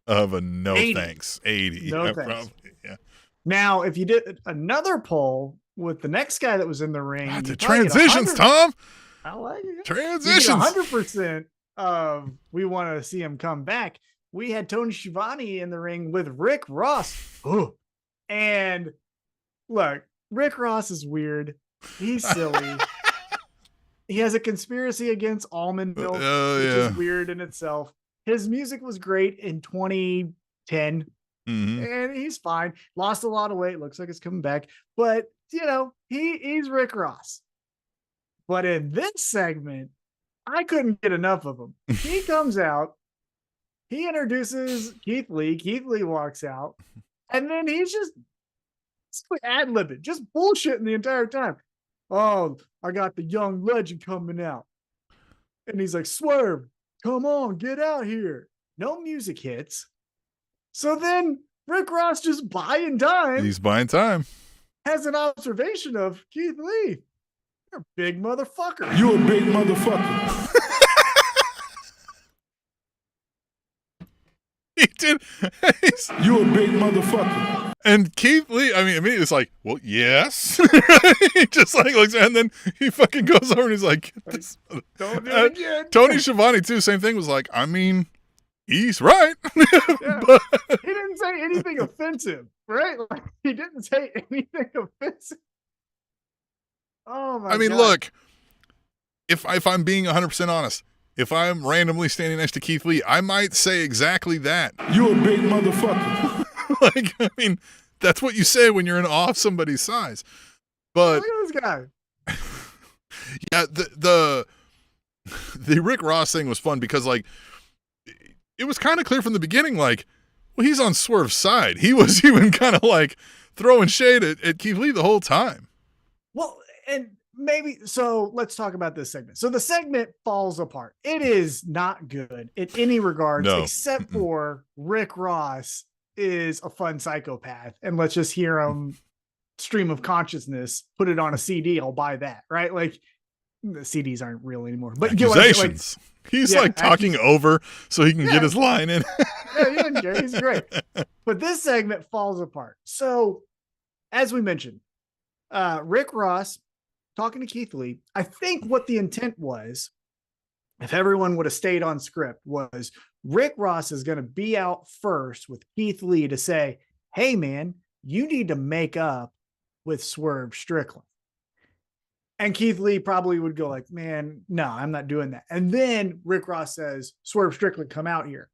of a no 80. Thanks. 80. No thanks. Probably, yeah. Now, if you did another poll with the next guy that was in the ring. The transitions, Tom. I like it. Transitions. 100% of we want to see him come back. We had Tony Schiavone in the ring with Rick Ross. Ooh. And look, Rick Ross is weird. He's silly. He has a conspiracy against almond milk, which is weird in itself. His music was great in 2010. And he's fine. Lost a lot of weight. Looks like it's coming back. But, he's Rick Ross. But in this segment, I couldn't get enough of him. He comes out. He introduces Keith Lee. Keith Lee walks out. And then he's just ad-libbing, just bullshitting the entire time. Oh, I got the young legend coming out. And he's like, Swerve, come on, get out here. No music hits. So then Rick Ross just buying time. He's buying time. Has an observation of Keith Lee. You're a big motherfucker. You a big motherfucker. He did. You a big motherfucker. And Keith Lee, I mean, it's like, well, yes. He just like looks, and then he fucking goes over and he's like, Don't do it again. Tony Schiavone too, same thing, was like, I mean, he's right. Yeah. But, He didn't say anything offensive, right? Like, he didn't say anything offensive. Oh my! I mean, God. look, if I'm being 100% honest, if I'm randomly standing next to Keith Lee, I might say exactly that. You a big motherfucker. Like, I mean, that's what you say when you're in awe of somebody's size. But Look at this guy. yeah, the Rick Ross thing was fun because, like, it was kind of clear from the beginning, like, well, he's on Swerve's side. He was even kind of like throwing shade at Keith Lee the whole time. Well, and maybe so. Let's talk about this segment. So the segment falls apart. It is not good in any regards, No. except for Rick Ross is a fun psychopath, and let's just hear him stream of consciousness. Put it on a CD. I'll buy that. Right? Like the CDs aren't real anymore. But Accusations. He's like talking over so he can get his line in. Yeah, he doesn't care. He's great. But this segment falls apart. So, as we mentioned, Rick Ross talking to Keith Lee. I think what the intent was, if everyone would have stayed on script, was Rick Ross is going to be out first with Keith Lee to say, hey, man, you need to make up with Swerve Strickland. And Keith Lee probably would go like, man, no, I'm not doing that. And then Rick Ross says, Swerve Strickland, come out here.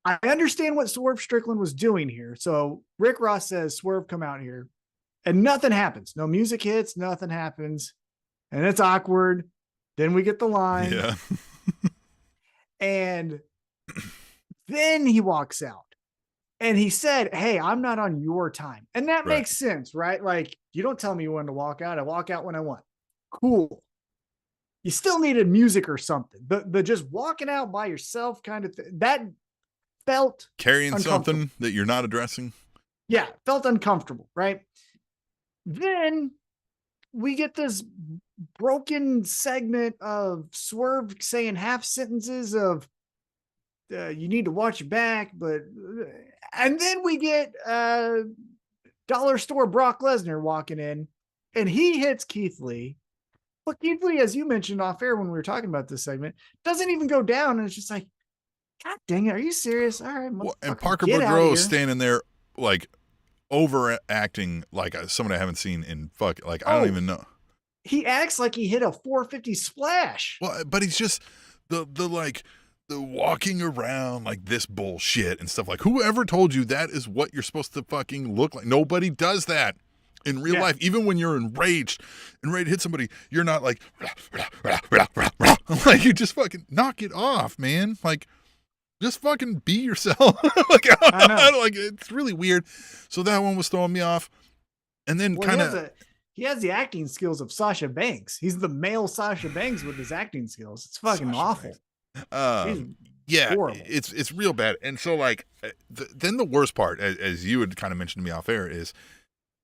I understand what Swerve Strickland was doing here. So Rick Ross says, Swerve, come out here. And nothing happens. No music hits, nothing happens. And it's awkward. Then we get the line. Yeah. And then he walks out. And he said, hey, I'm not on your time. And that makes sense, right? Like, you don't tell me when to walk out. I walk out when I want. Cool. You still needed music or something. The just walking out by yourself kind of thing, that felt carrying something that you're not addressing. Yeah, felt uncomfortable, right? Then we get this broken segment of Swerve saying half sentences of you need to watch your back, but and then we get dollar store Brock Lesnar walking in and he hits Keith Lee. But Keith Lee, as you mentioned off air when we were talking about this segment, doesn't even go down, and it's just like, God dang it, are you serious? All right, well, and Parker Boudreaux is standing there like overacting like someone I haven't seen in I don't even know. He acts like he hit a 450 splash. Well, but he's just the walking around like this bullshit and stuff. Like, whoever told you that is what you're supposed to fucking look like? Nobody does that in real life. Even when you're enraged and ready to hit somebody, you're not like, like, you just fucking knock it off, man. Like, just fucking be yourself. Like, I know. Like, it's really weird. So that one was throwing me off. And then he has the acting skills of Sasha Banks. He's the male Sasha Banks with his acting skills. It's fucking awful. Yeah, horrible. It's real bad. And so, like, then the worst part, as you had kind of mentioned to me off air,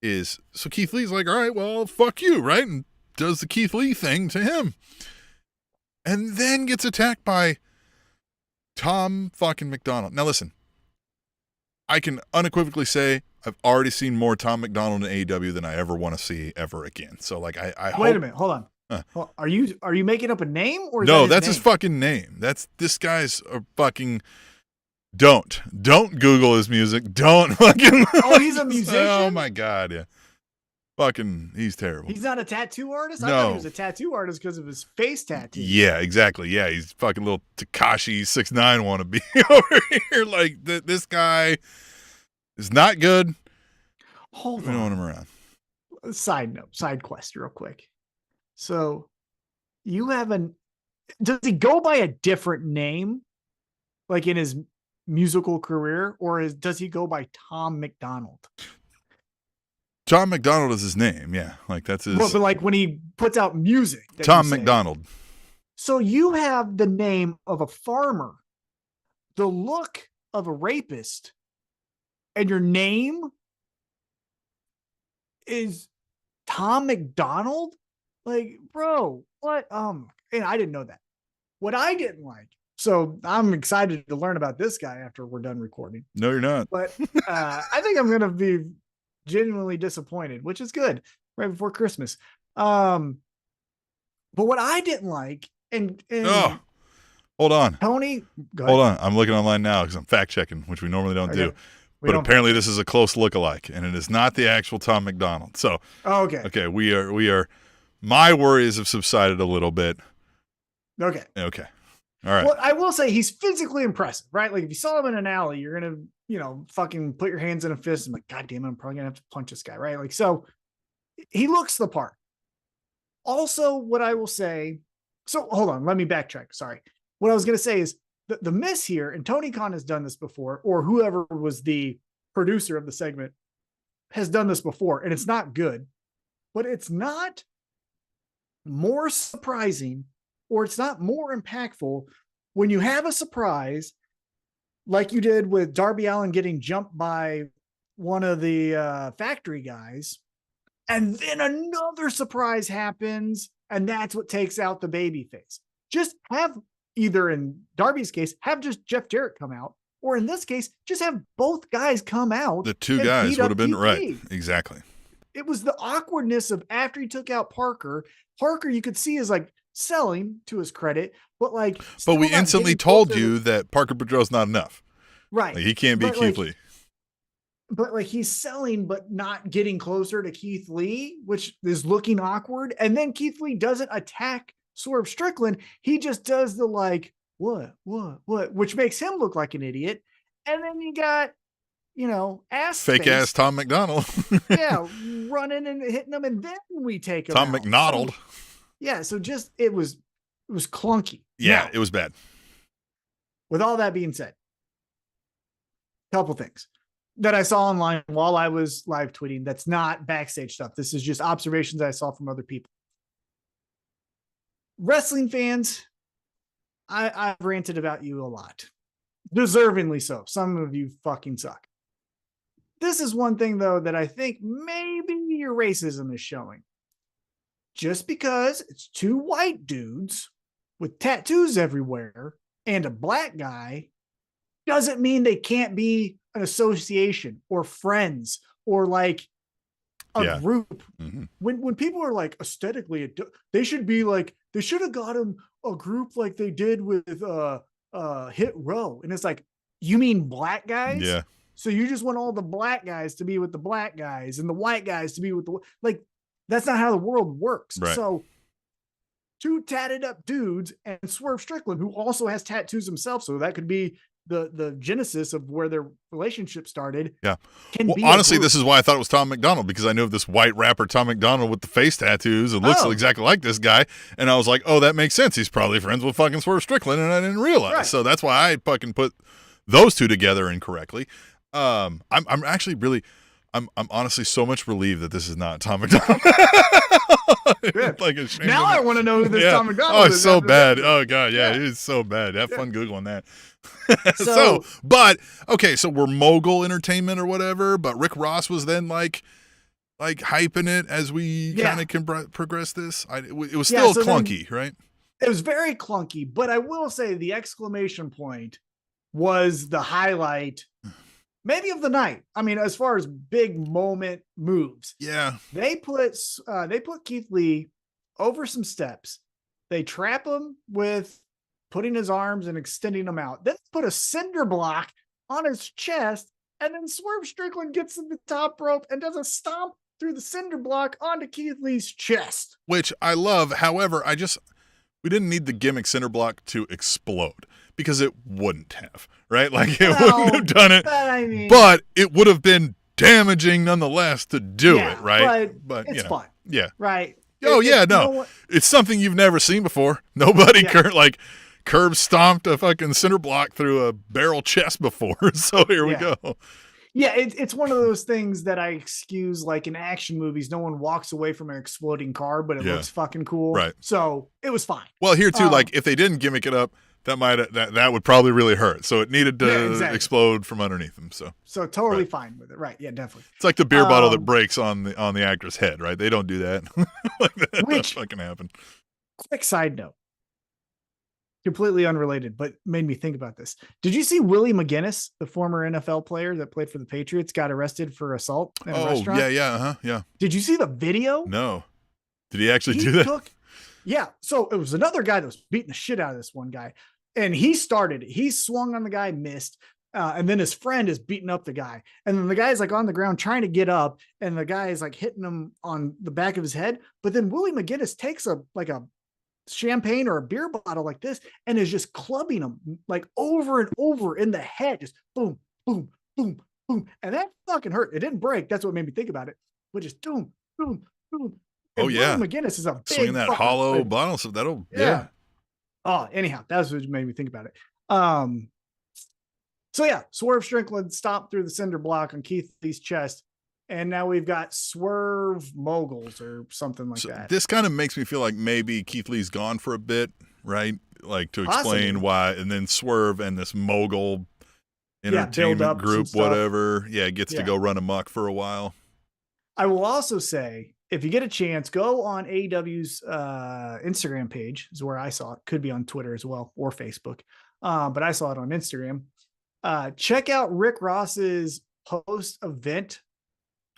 is so Keith Lee's like, all right, well, fuck you, right? And does the Keith Lee thing to him. And then gets attacked by Tom fucking McDonald. Now, listen, I can unequivocally say I've already seen more Tom McDonald in AEW than I ever want to see ever again. So, like, I wait a minute, hold on. Well, are you making up a name or is no? That's his fucking name. This guy's a fucking. Don't Google his music. Don't fucking. Oh, he's a musician. Oh my god, yeah. Fucking, he's terrible. He's not a tattoo artist. No. I thought he was a tattoo artist because of his face tattoo. Yeah, exactly. Yeah, he's fucking little Tekashi 6ix9ine wannabe over here. Like this guy is not good. Hold on. We don't want him around. Side quest, real quick. So, does he go by a different name, like in his musical career, or does he go by Tom McDonald? Tom McDonald is his name, yeah. Like that's his. Well, but like when he puts out music, Tom McDonald. So you have the name of a farmer, the look of a rapist, and your name is Tom McDonald? Like, bro, what? And I didn't know that. What I didn't like So I'm excited to learn about this guy after we're done recording. No, you're not. But I think I'm going to be genuinely disappointed, which is good right before Christmas. But what I didn't like, and hold on. Tony, hold on. I'm looking online now because I'm fact checking, which we normally don't do. But apparently this is a close lookalike, and it is not the actual Tom McDonald. So, okay, we are. My worries have subsided a little bit. Okay. All right. Well, I will say he's physically impressive, right? Like if you saw him in an alley, you're gonna, fucking put your hands in a fist and like, God damn it, I'm probably gonna have to punch this guy, right? Like, so he looks the part. Also, what I will say, so hold on, let me backtrack. Sorry. What I was gonna say is the miss here, and Tony Khan has done this before, or whoever was the producer of the segment has done this before, and it's not good, but it's not more surprising or it's not more impactful when you have a surprise like you did with Darby Allin getting jumped by one of the factory guys, and then another surprise happens, and that's what takes out the baby face. Just have, either in Darby's case, have just Jeff Jarrett come out, or in this case, just have both guys come out. The two guys would have been right. Exactly. It was the awkwardness of after he took out Parker, you could see is like selling, to his credit, but we instantly told you that Parker Boudreaux's not enough. Right. Like, he can't be Keith Lee. But he's selling, but not getting closer to Keith Lee, which is looking awkward. And then Keith Lee doesn't attack Swerve Strickland. He just does the what, which makes him look like an idiot. And then you got, fake ass Tom McDonald. Yeah, running and hitting him, and then we take him Tom out. McDonald. Yeah, so just it was clunky. Yeah, now, it was bad. With all that being said, a couple things that I saw online while I was live tweeting. That's not backstage stuff. This is just observations I saw from other people. Wrestling fans, I've ranted about you a lot. Deservingly so. Some of you fucking suck. This is one thing, though, that I think maybe your racism is showing. Just because it's two white dudes with tattoos everywhere and a black guy doesn't mean they can't be an association or friends or like a group. Mm-hmm. When people are like aesthetically, they should be like, they should have got him a group like they did with Hit Row. And it's like, you mean black guys? Yeah. So you just want all the black guys to be with the black guys and the white guys to be with the, like, that's not how the world works. Right. So two tatted up dudes and Swerve Strickland, who also has tattoos himself. So that could be the genesis of where their relationship started. Yeah. Honestly, this is why I thought it was Tom McDonald, because I knew of this white rapper, Tom McDonald, with the face tattoos and looks exactly like this guy. And I was like, oh, that makes sense. He's probably friends with fucking Swerve Strickland. And I didn't realize. Right. So that's why I fucking put those two together incorrectly. I'm actually really, I'm honestly so much relieved that this is not Tom McDonald. Like now I want to know who this Tom McDonald is. Oh, it's so bad. Oh god, yeah, it is so bad. Have fun Googling that. So we're Mogul Entertainment or whatever, but Rick Ross was then like hyping it as we kind of can progress this. It was still clunky, right? It was very clunky, but I will say the exclamation point was the highlight, maybe of the night. I mean, as far as big moment moves, they put Keith Lee over some steps. They trap him with putting his arms and extending them out. Then put a cinder block on his chest, and then Swerve Strickland gets to the top rope and does a stomp through the cinder block onto Keith Lee's chest, which I love. However, we didn't need the gimmick cinder block to explode, because it wouldn't have, right? Like it wouldn't have done it, but it would have been damaging nonetheless to do it, right? But it's fun. Yeah. Right. It's something you've never seen before. Nobody curb stomped a fucking cinder block through a barrel chest before. So here we go. Yeah, it's one of those things that I excuse, like in action movies, no one walks away from an exploding car, but it looks fucking cool. Right. So it was fine. Well, here too, like if they didn't gimmick it up, that would probably really hurt. So it needed to explode from underneath them. So totally fine with it. Right. Yeah, definitely. It's like the beer bottle that breaks on the actor's head, right? They don't do that. Like that doesn't fucking happen. Quick side note. completely unrelated, but made me think about this. Did you see Willie McGinnis, the former NFL player that played for the Patriots, got arrested for assault in a restaurant? Yeah. Did you see the video? No. Did he actually do that? Yeah. So it was another guy that was beating the shit out of this one guy. And he started, he swung on the guy, missed. And then his friend is beating up the guy. And then the guy's like on the ground trying to get up. And the guy is like hitting him on the back of his head. But then Willie McGinnis takes a champagne or a beer bottle like this and is just clubbing him like over and over in the head. Just boom, boom, boom, boom. And that fucking hurt. It didn't break. That's what made me think about it. But just boom, boom, boom. And Willie McGinnis is a big swinging that hollow bottle. So that'll, yeah. Oh, anyhow, that's what made me think about it. So yeah, Swerve Strickland stomped through the cinder block on Keith Lee's chest. And now we've got Swerve Moguls or something like that. This kind of makes me feel like maybe Keith Lee's gone for a bit, right? Like to explain why, and then Swerve and this mogul entertainment group, whatever. Yeah, gets to go run amok for a while. I will also say, if you get a chance, go on AEW's Instagram page is where I saw it. Could be on Twitter as well or Facebook. But I saw it on Instagram. Check out Rick Ross's post-event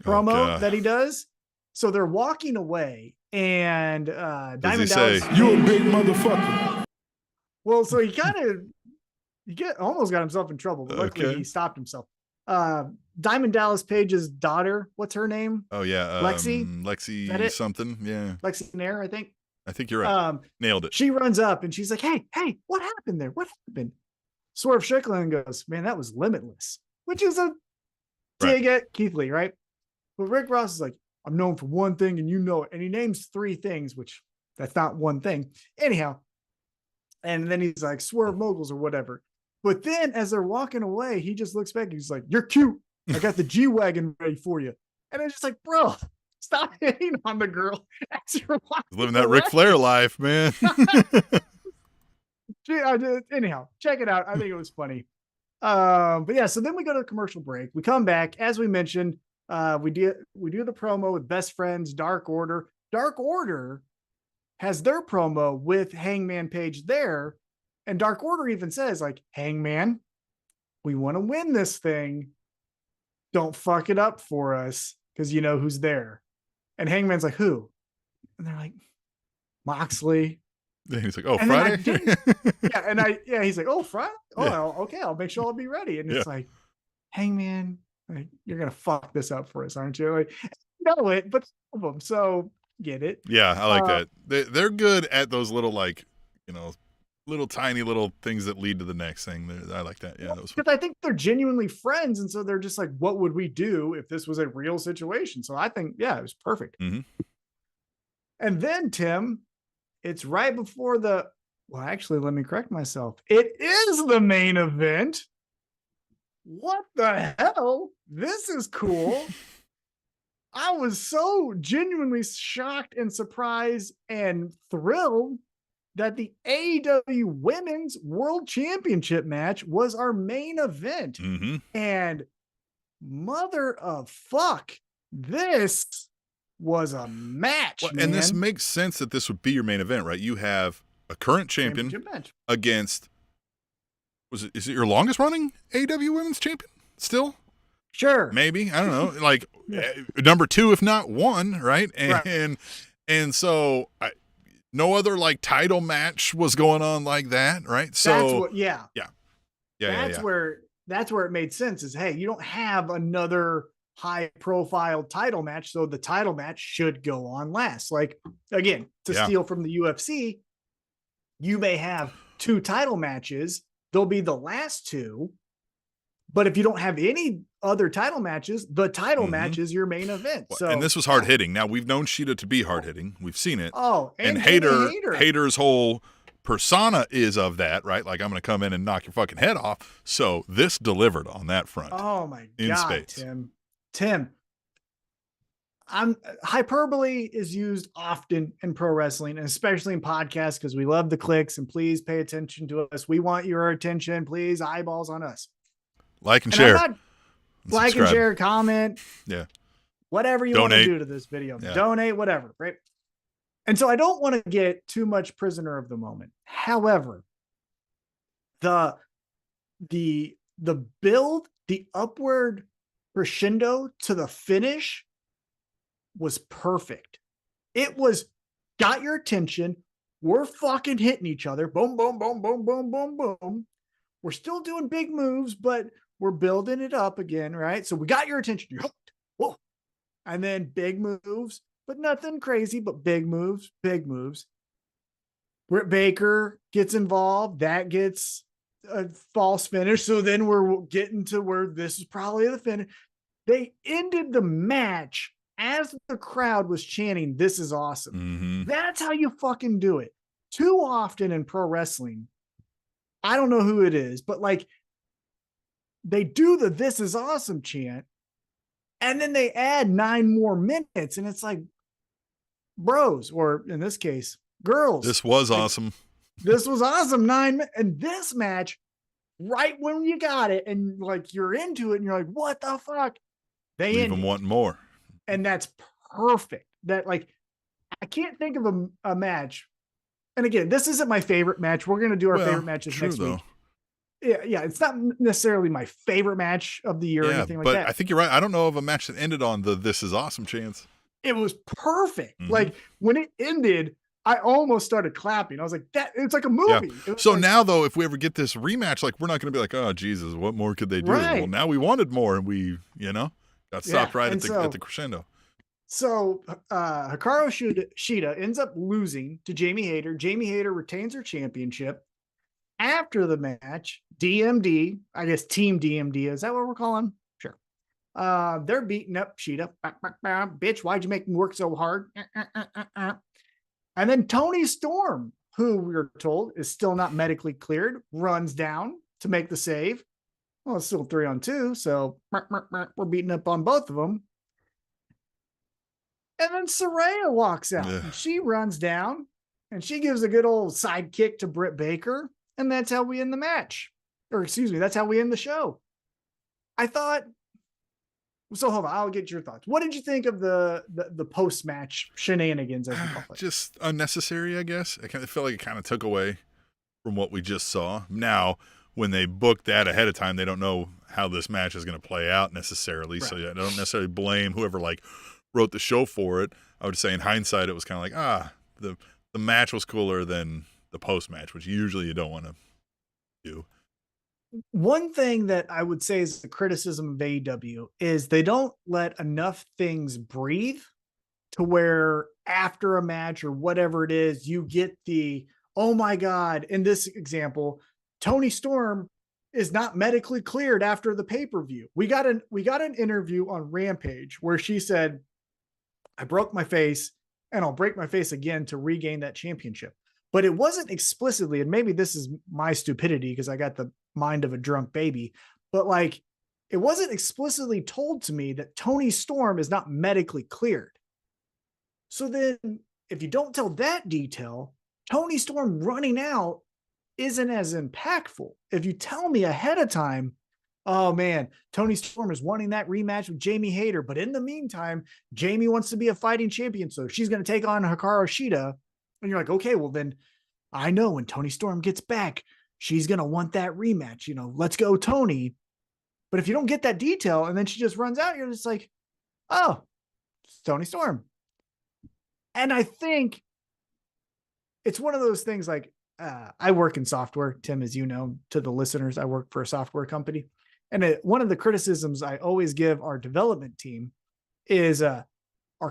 promo that he does. So they're walking away and Diamond Dallas. You a big motherfucker. Well, so he almost got himself in trouble, but luckily he stopped himself. Diamond Dallas Page's daughter, what's her name? Oh yeah, Lexi something. Yeah, Lexi Nair, I think you're right. Nailed it. She runs up and she's like, "Hey, what happened there? What happened?" Swerve Strickland goes, "Man, that was limitless," which is a dig at Keith Lee, right? But Rick Ross is like, "I'm known for one thing, and you know it," and he names 3 things, which that's not one thing. Anyhow, and then he's like, "Swerve Moguls" or whatever. But then as they're walking away, he just looks back and he's like, "You're cute. I got the G-Wagon ready for you." And it's just like, bro, stop hitting on the girl as you're living that Ric Flair life, man. Anyhow, check it out. I think it was funny. But yeah, so then we go to a commercial break. We come back. As we mentioned, we do the promo with Best Friends, Dark Order. Dark Order has their promo with Hangman Page there. And Dark Order even says, like, "Hangman, we want to win this thing. Don't fuck it up for us because you know who's there." And Hangman's like, "Who?" And they're like, "Moxley." And he's like, "Oh, and Friday?" He's like, "Oh, Friday? Oh, okay, I'll make sure I'll be ready." And it's like, "Hangman, like, you're going to fuck this up for us, aren't you?" Like, know it, but of them, so get it. Yeah, I like that. They're good at those little, like, little tiny little things that lead to the next thing. I like that. Yeah, because I think they're genuinely friends, and so they're just like, "What would we do if this was a real situation?" So I think, it was perfect. Mm-hmm. And then Tim, it's right before actually, let me correct myself. It is the main event. What the hell? This is cool. I was so genuinely shocked and surprised and thrilled that the AEW Women's World Championship match was our main event. Mm-hmm. And mother of fuck, this was a match. Well, and this makes sense that this would be your main event, right? You have a current champion against, is it your longest running AEW Women's Champion still? Sure. Maybe. I don't know. Like number 2, if not 1, right? And so no other like title match was going on like that, right? So that's where it made sense is, hey, you don't have another high profile title match, so the title match should go on last. Like, again, to steal from the UFC, you may have 2 title matches, they'll be the last 2, but if you don't have any other title matches, the title match is your main event. So, and this was hard hitting. Now, we've known Sheeta to be hard hitting. We've seen it. Oh, and Hater's whole persona is of that, right? Like, I'm going to come in and knock your fucking head off. So this delivered on that front. Oh my God, Tim, hyperbole is used often in pro wrestling, and especially in podcasts, because we love the clicks, and please pay attention to us. We want your attention. Please, eyeballs on us. Like and share. Like and share, comment. Yeah. Whatever you want to do to this video. Yeah. Donate, whatever, right? And so I don't want to get too much prisoner of the moment. However, the build, the upward crescendo to the finish was perfect. It was got your attention. We're fucking hitting each other. Boom, boom, boom, boom, boom, boom, boom. We're still doing big moves, but we're building it up again, right? So we got your attention. You're hooked. Whoa. And then big moves, but nothing crazy, but big moves, big moves. Britt Baker gets involved. That gets a false finish. So then we're getting to where this is probably the finish. They ended the match as the crowd was chanting, "This is awesome." Mm-hmm. That's how you fucking do it. Too often in pro wrestling, I don't know who it is, but like they do the "This is awesome" chant, and then they add 9 more minutes, and it's like, bros, or in this case, girls. This was awesome. This was awesome. 9 and this match, right when you got it, and like you're into it, and you're like, what the fuck? They even want more. And that's perfect. That like I can't think of a match. And again, this isn't my favorite match. We're gonna do our favorite matches next week. Yeah, it's not necessarily my favorite match of the year or anything like that. But I think you're right. I don't know of a match that ended on the "This is awesome" chance. It was perfect. Mm-hmm. Like when it ended, I almost started clapping. I was like, "That it's like a movie." Yeah. So like, now, though, if we ever get this rematch, like we're not going to be like, "Oh Jesus, what more could they do?" Right. Well, now we wanted more, and we, got stopped right at the crescendo. So Hikaru Shida ends up losing to Jamie Hayter. Jamie Hayter retains her championship. After the match, DMD, I guess Team DMD, is that what we're calling? Sure. They're beating up Shida. Bitch, why'd you make me work so hard? And then Toni Storm, who we were told is still not medically cleared, runs down to make the save. Well, it's still 3-on-2, so we're beating up on both of them. And then Saraya walks out. And she runs down, and she gives a good old side kick to Britt Baker, and that's how we end the match. Or excuse me, that's how we end the show. I thought, so hold on, I'll get your thoughts. What did you think of the post-match shenanigans, as you call it? Just unnecessary, I guess. I felt like it kind of took away from what we just saw. Now, when they book that ahead of time, they don't know how this match is going to play out necessarily. Right. So I don't necessarily blame whoever wrote the show for it. I would say in hindsight, it was kind of like, the match was cooler than the post-match, which usually you don't want to do. One thing that I would say is the criticism of AEW is they don't let enough things breathe to where after a match or whatever it is, you get the, oh my God, in this example, Toni Storm is not medically cleared after the pay-per-view. We got an interview on Rampage where she said, I broke my face and I'll break my face again to regain that championship. But it wasn't explicitly, and maybe this is my stupidity because I got the mind of a drunk baby, but it wasn't explicitly told to me that Toni Storm is not medically cleared. So then if you don't tell that detail, Toni Storm running out isn't as impactful. If you tell me ahead of time, oh man, Toni Storm is wanting that rematch with Jamie Hayter, but in the meantime, Jamie wants to be a fighting champion, so she's going to take on Hikaru Shida. And you're like, okay, well then I know when Toni Storm gets back, she's going to want that rematch, let's go Toni. But if you don't get that detail and then she just runs out, you're just like, oh, it's Toni Storm. And I think it's one of those things I work in software, Tim, as you know, to the listeners, I work for a software company. And one of the criticisms I always give our development team is our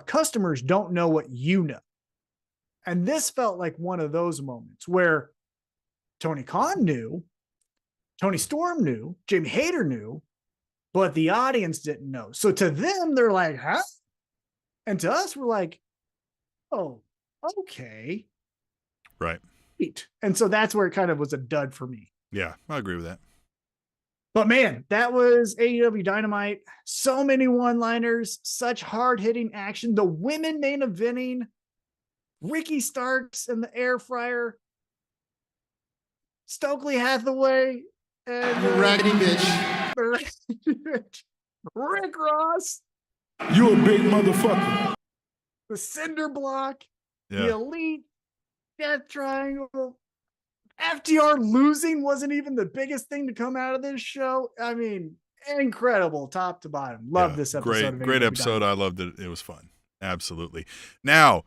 customers don't know what you know. And this felt like one of those moments where Tony Khan knew, Toni Storm knew, Jamie Hayter knew, but the audience didn't know. So to them, they're like, huh? And to us, we're like, oh, okay. Right. And so that's where it kind of was a dud for me. Yeah, I agree with that. But man, that was AEW Dynamite. So many one-liners, such hard-hitting action. The women main eventing, Ricky Starks in the air fryer, Stokely Hathaway, and you raggedy bitch. Rick Ross. You a big motherfucker. The Cinder Block, yeah. the Elite, Death Triangle. FTR losing wasn't even the biggest thing to come out of this show. I mean, incredible, top to bottom. Love this episode. Great episode. I loved it. It was fun. Absolutely. Now,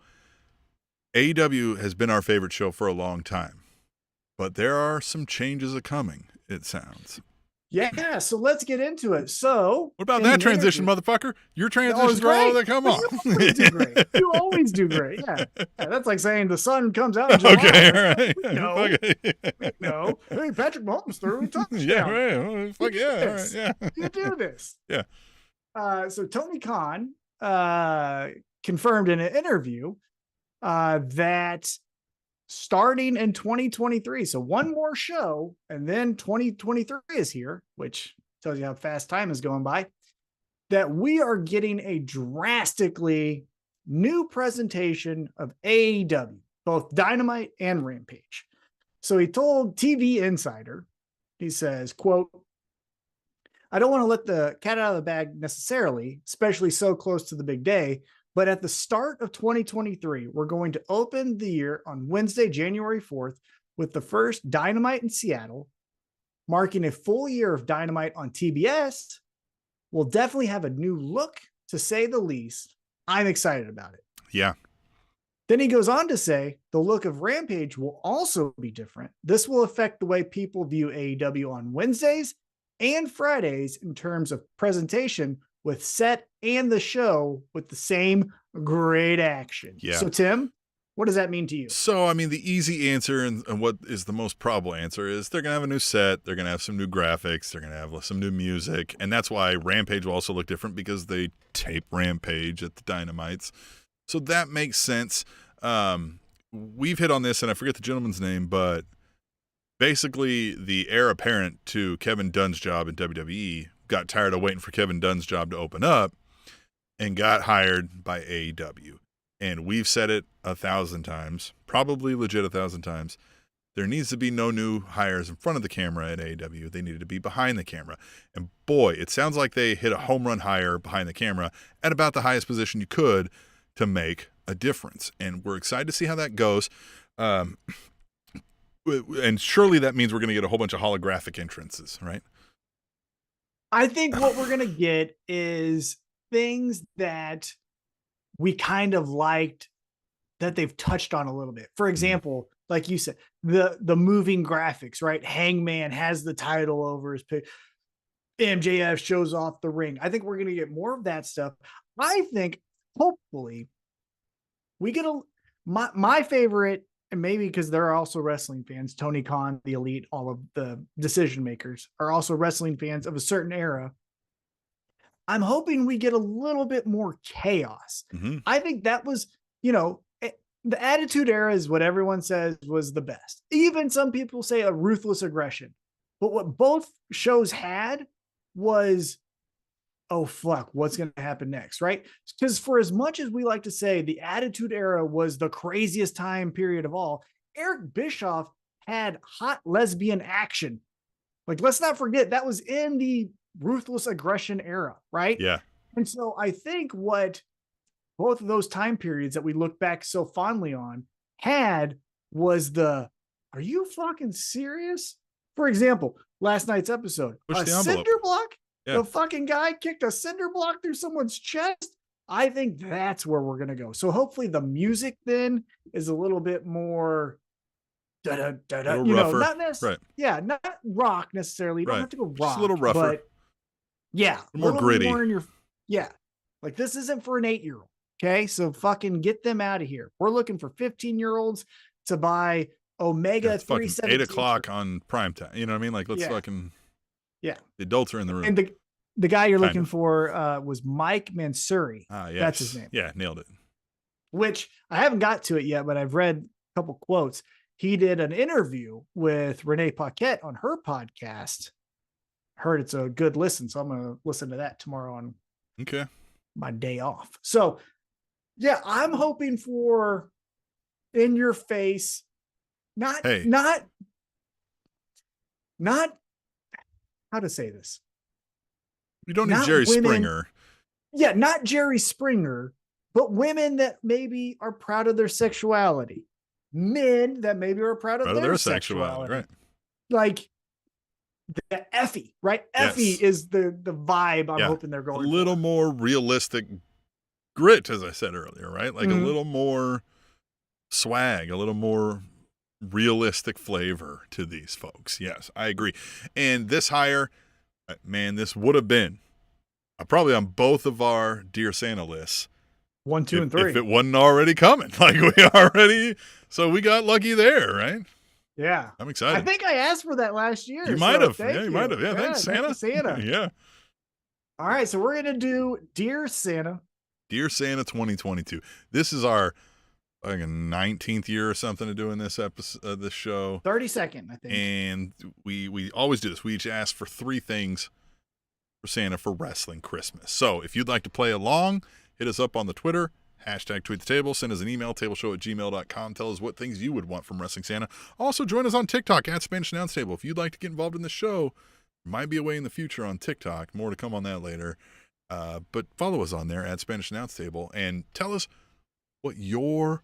AEW has been our favorite show for a long time, but there are some changes coming, it sounds. Yeah, so let's get into it. So, what about that transition, motherfucker? Your transitions are all that come on. You always do great. You always do great. Yeah. That's like saying the sun comes out in July. Okay, all right. No. Okay. No. Hey, Patrick Mahomes threw a touchdown. Yeah, right. Fuck yeah. All right. Yeah. You do this. Yeah. So Tony Khan confirmed in an interview that starting in 2023, so one more show, and then 2023 is here, which tells you how fast time is going by, that we are getting a drastically new presentation of AEW, both Dynamite and Rampage. So he told TV Insider, he says, quote, "I don't want to let the cat out of the bag necessarily, especially so close to the big day, but at the start of 2023, we're going to open the year on Wednesday, January 4th, with the first Dynamite in Seattle, marking a full year of Dynamite on TBS. We'll definitely have a new look, to say the least. I'm excited about it." Yeah. Then he goes on to say, the look of Rampage will also be different. This will affect the way people view AEW on Wednesdays and Fridays in terms of presentation, with set and the show with the same great action. Yeah. So, Tim, what does that mean to you? So, I mean, the easy answer and what is the most probable answer is they're going to have a new set. They're going to have some new graphics. They're going to have some new music. And that's why Rampage will also look different, because they tape Rampage at the Dynamites. So that makes sense. We've hit on this, and I forget the gentleman's name, but basically the heir apparent to Kevin Dunn's job in WWE got tired of waiting for Kevin Dunn's job to open up and got hired by AEW. And we've said it 1,000 times, probably legit 1,000 times. There needs to be no new hires in front of the camera at AEW. They needed to be behind the camera. And boy, it sounds like they hit a home run hire behind the camera at about the highest position you could to make a difference. And we're excited to see how that goes. And surely that means we're going to get a whole bunch of holographic entrances, right? I think what we're going to get is things that we kind of liked that they've touched on a little bit. For example, like you said, the moving graphics, right? Hangman has the title over his pick. MJF shows off the ring. I think we're going to get more of that stuff. I think hopefully we get my favorite, and maybe because they're also wrestling fans, Tony Khan, the Elite, all of the decision makers are also wrestling fans of a certain era. I'm hoping we get a little bit more chaos. Mm-hmm. I think that was, the Attitude Era is what everyone says was the best. Even some people say a ruthless aggression. But what both shows had was, oh, fuck, what's going to happen next, right? Because for as much as we like to say the Attitude Era was the craziest time period of all, Eric Bischoff had hot lesbian action. Like, let's not forget, that was in the ruthless aggression era, right? Yeah. And so I think what both of those time periods that we look back so fondly on had was are you fucking serious? For example, last night's episode, a cinder block? Yeah. The fucking guy kicked a cinder block through someone's chest. I think that's where we're going to go. So hopefully the music then is a little bit more rougher. not necessarily, right. Yeah, not rock necessarily. You don't have to go rock. Just a little rougher. But yeah. More gritty. More like this isn't for an 8-year-old. Okay. So fucking get them out of here. We're looking for 15-year-olds to buy Omega 317. 8 o'clock on prime time. You know what I mean? Like, let's fucking. Yeah. The adults are in the room. And the guy you're looking for was Mike Mansouri. Ah, yes. That's his name. Yeah, nailed it. Which I haven't got to it yet, but I've read a couple quotes. He did an interview with Renee Paquette on her podcast. Heard it's a good listen, so I'm going to listen to that tomorrow on my day off. So, yeah, I'm hoping for in your face, not how to say this. You don't need Jerry Springer. Yeah, not Jerry Springer, but women that maybe are proud of their sexuality. men that maybe are proud of Proud of their their sexuality. right? Like the Effie, right? Effie Yes. is the vibe I'm Yeah. hoping they're A going little for. more realistic grit, as I said earlier, right? Like a little more swag, a little more realistic flavor to these folks. Yes, I agree. And this hire, man, this would have been probably on both of our Dear Santa lists. 1, 2, and 3. If it wasn't already coming. Like we already, so we got lucky there, right? Yeah. I'm excited. I think I asked for that last year. You might have. Thank Yeah, you might have. Yeah, thanks, Santa. Thank you, Santa. Yeah. All right, so we're going to do Dear Santa. Dear Santa 2022. This is our 19th year or something of doing this episode, this show. 32nd, I think. And we always do this. We each ask for 3 things for Santa for Wrestling Christmas. So if you'd like to play along, hit us up on the Twitter, #TweetTheTable. Send us an email, tableshow@gmail.com. Tell us what things you would want from Wrestling Santa. Also, join us on TikTok, @Spanish Announce Table. If you'd like to get involved in the show, might be a way in the future on TikTok. More to come on that later. But follow us on there, @Spanish Announce Table, and tell us what your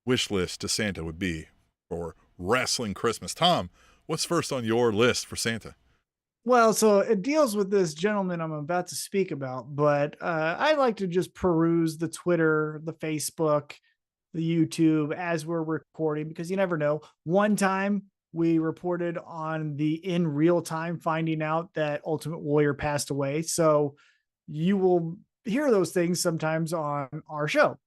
wish list to Santa would be for Wrestling Christmas. Tom, what's first on your list for Santa? Well, so it deals with this gentleman I'm about to speak about, but I like to just peruse the Twitter, the Facebook, the YouTube as we're recording, because you never know. One time we reported on the in real time finding out that Ultimate Warrior passed away. So you will hear those things sometimes on our show.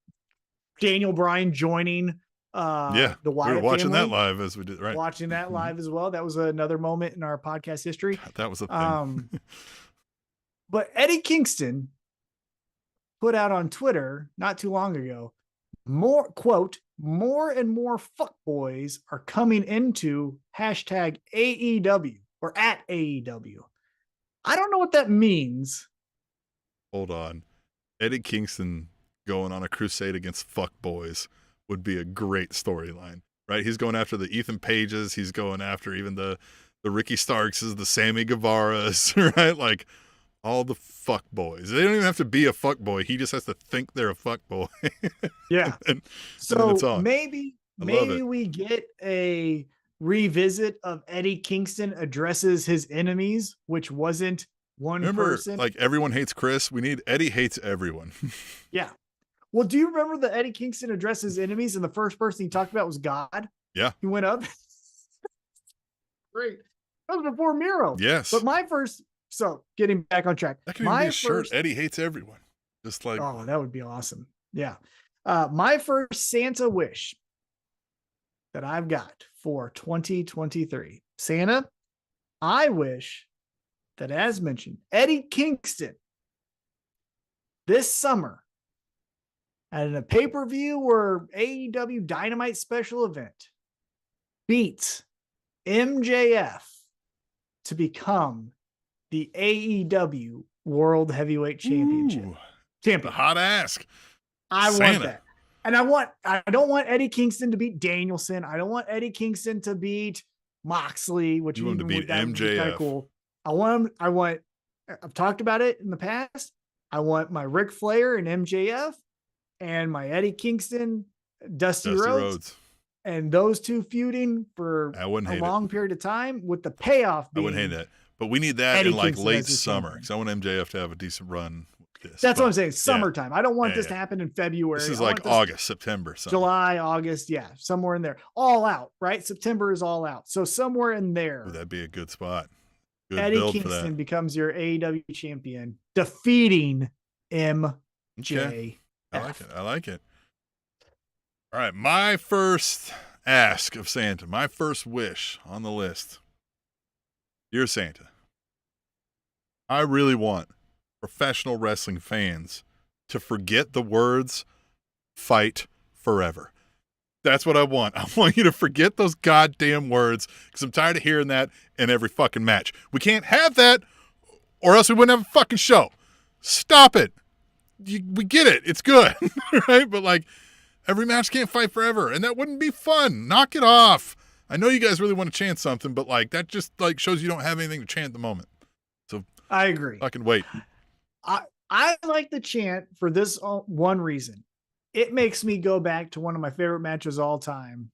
Daniel Bryan joining the Wyatt we were watching family, that live as we did, right? watching that live as well. That was another moment in our podcast history. That was a thing. But Eddie Kingston put out on Twitter not too long ago, more and more fuckboys are coming into #AEW or @AEW. I don't know what that means. Hold on. Eddie Kingston going on a crusade against fuckboys would be a great storyline, right? He's going after the Ethan Pages. He's going after even the Ricky Starkses, the Sammy Guevaras, right? Like all the fuckboys. They don't even have to be a fuckboy. He just has to think they're a fuckboy. Yeah. and So it's on. maybe we get a revisit of Eddie Kingston addresses his enemies, which wasn't one person. Like everyone hates Chris. We need Eddie hates everyone. Yeah. Well, do you remember that Eddie Kingston addressed his enemies and the first person he talked about was God? Yeah. He went up. Great. That was before Miro. Yes. But so getting back on track. That could even be a shirt. Eddie hates everyone. Just like, oh, that would be awesome. Yeah. My first Santa wish that I've got for 2023. Santa, I wish that, as mentioned, Eddie Kingston this summer at a pay-per-view or AEW Dynamite special event beats MJF to become the AEW World Heavyweight Championship. The hot ask. I want that. And I don't want Eddie Kingston to beat Danielson. I don't want Eddie Kingston to beat Moxley, which you want to beat MJF. Kind of cool. I've talked about it in the past. I want my Ric Flair and MJF and my Eddie Kingston, Dusty Rhodes. And those two feuding for a long period of time with the payoff being. I wouldn't hate that. But we need that in like late summer because I want MJF to have a decent run. That's what I'm saying. Summertime. I don't want this to happen in February. This is like August, September, July, August. Yeah. Somewhere in there. All out, right? September is all out. So somewhere in there. Ooh, that'd be a good spot. Good Eddie build Kingston for that. becomes your AEW champion, defeating MJF. Okay. I like it. All right. My first ask of Santa, my first wish on the list. Dear Santa, I really want professional wrestling fans to forget the words "fight forever." That's what I want. I want you to forget those goddamn words because I'm tired of hearing that in every fucking match. We can't have that or else we wouldn't have a fucking show. Stop it. We get it. It's good, right? But like every match can't fight forever and that wouldn't be fun. Knock it off. I know you guys really want to chant something, but like that just like shows you don't have anything to chant at the moment. So I agree. Fucking wait. I like the chant for this one reason. It makes me go back to one of my favorite matches of all time.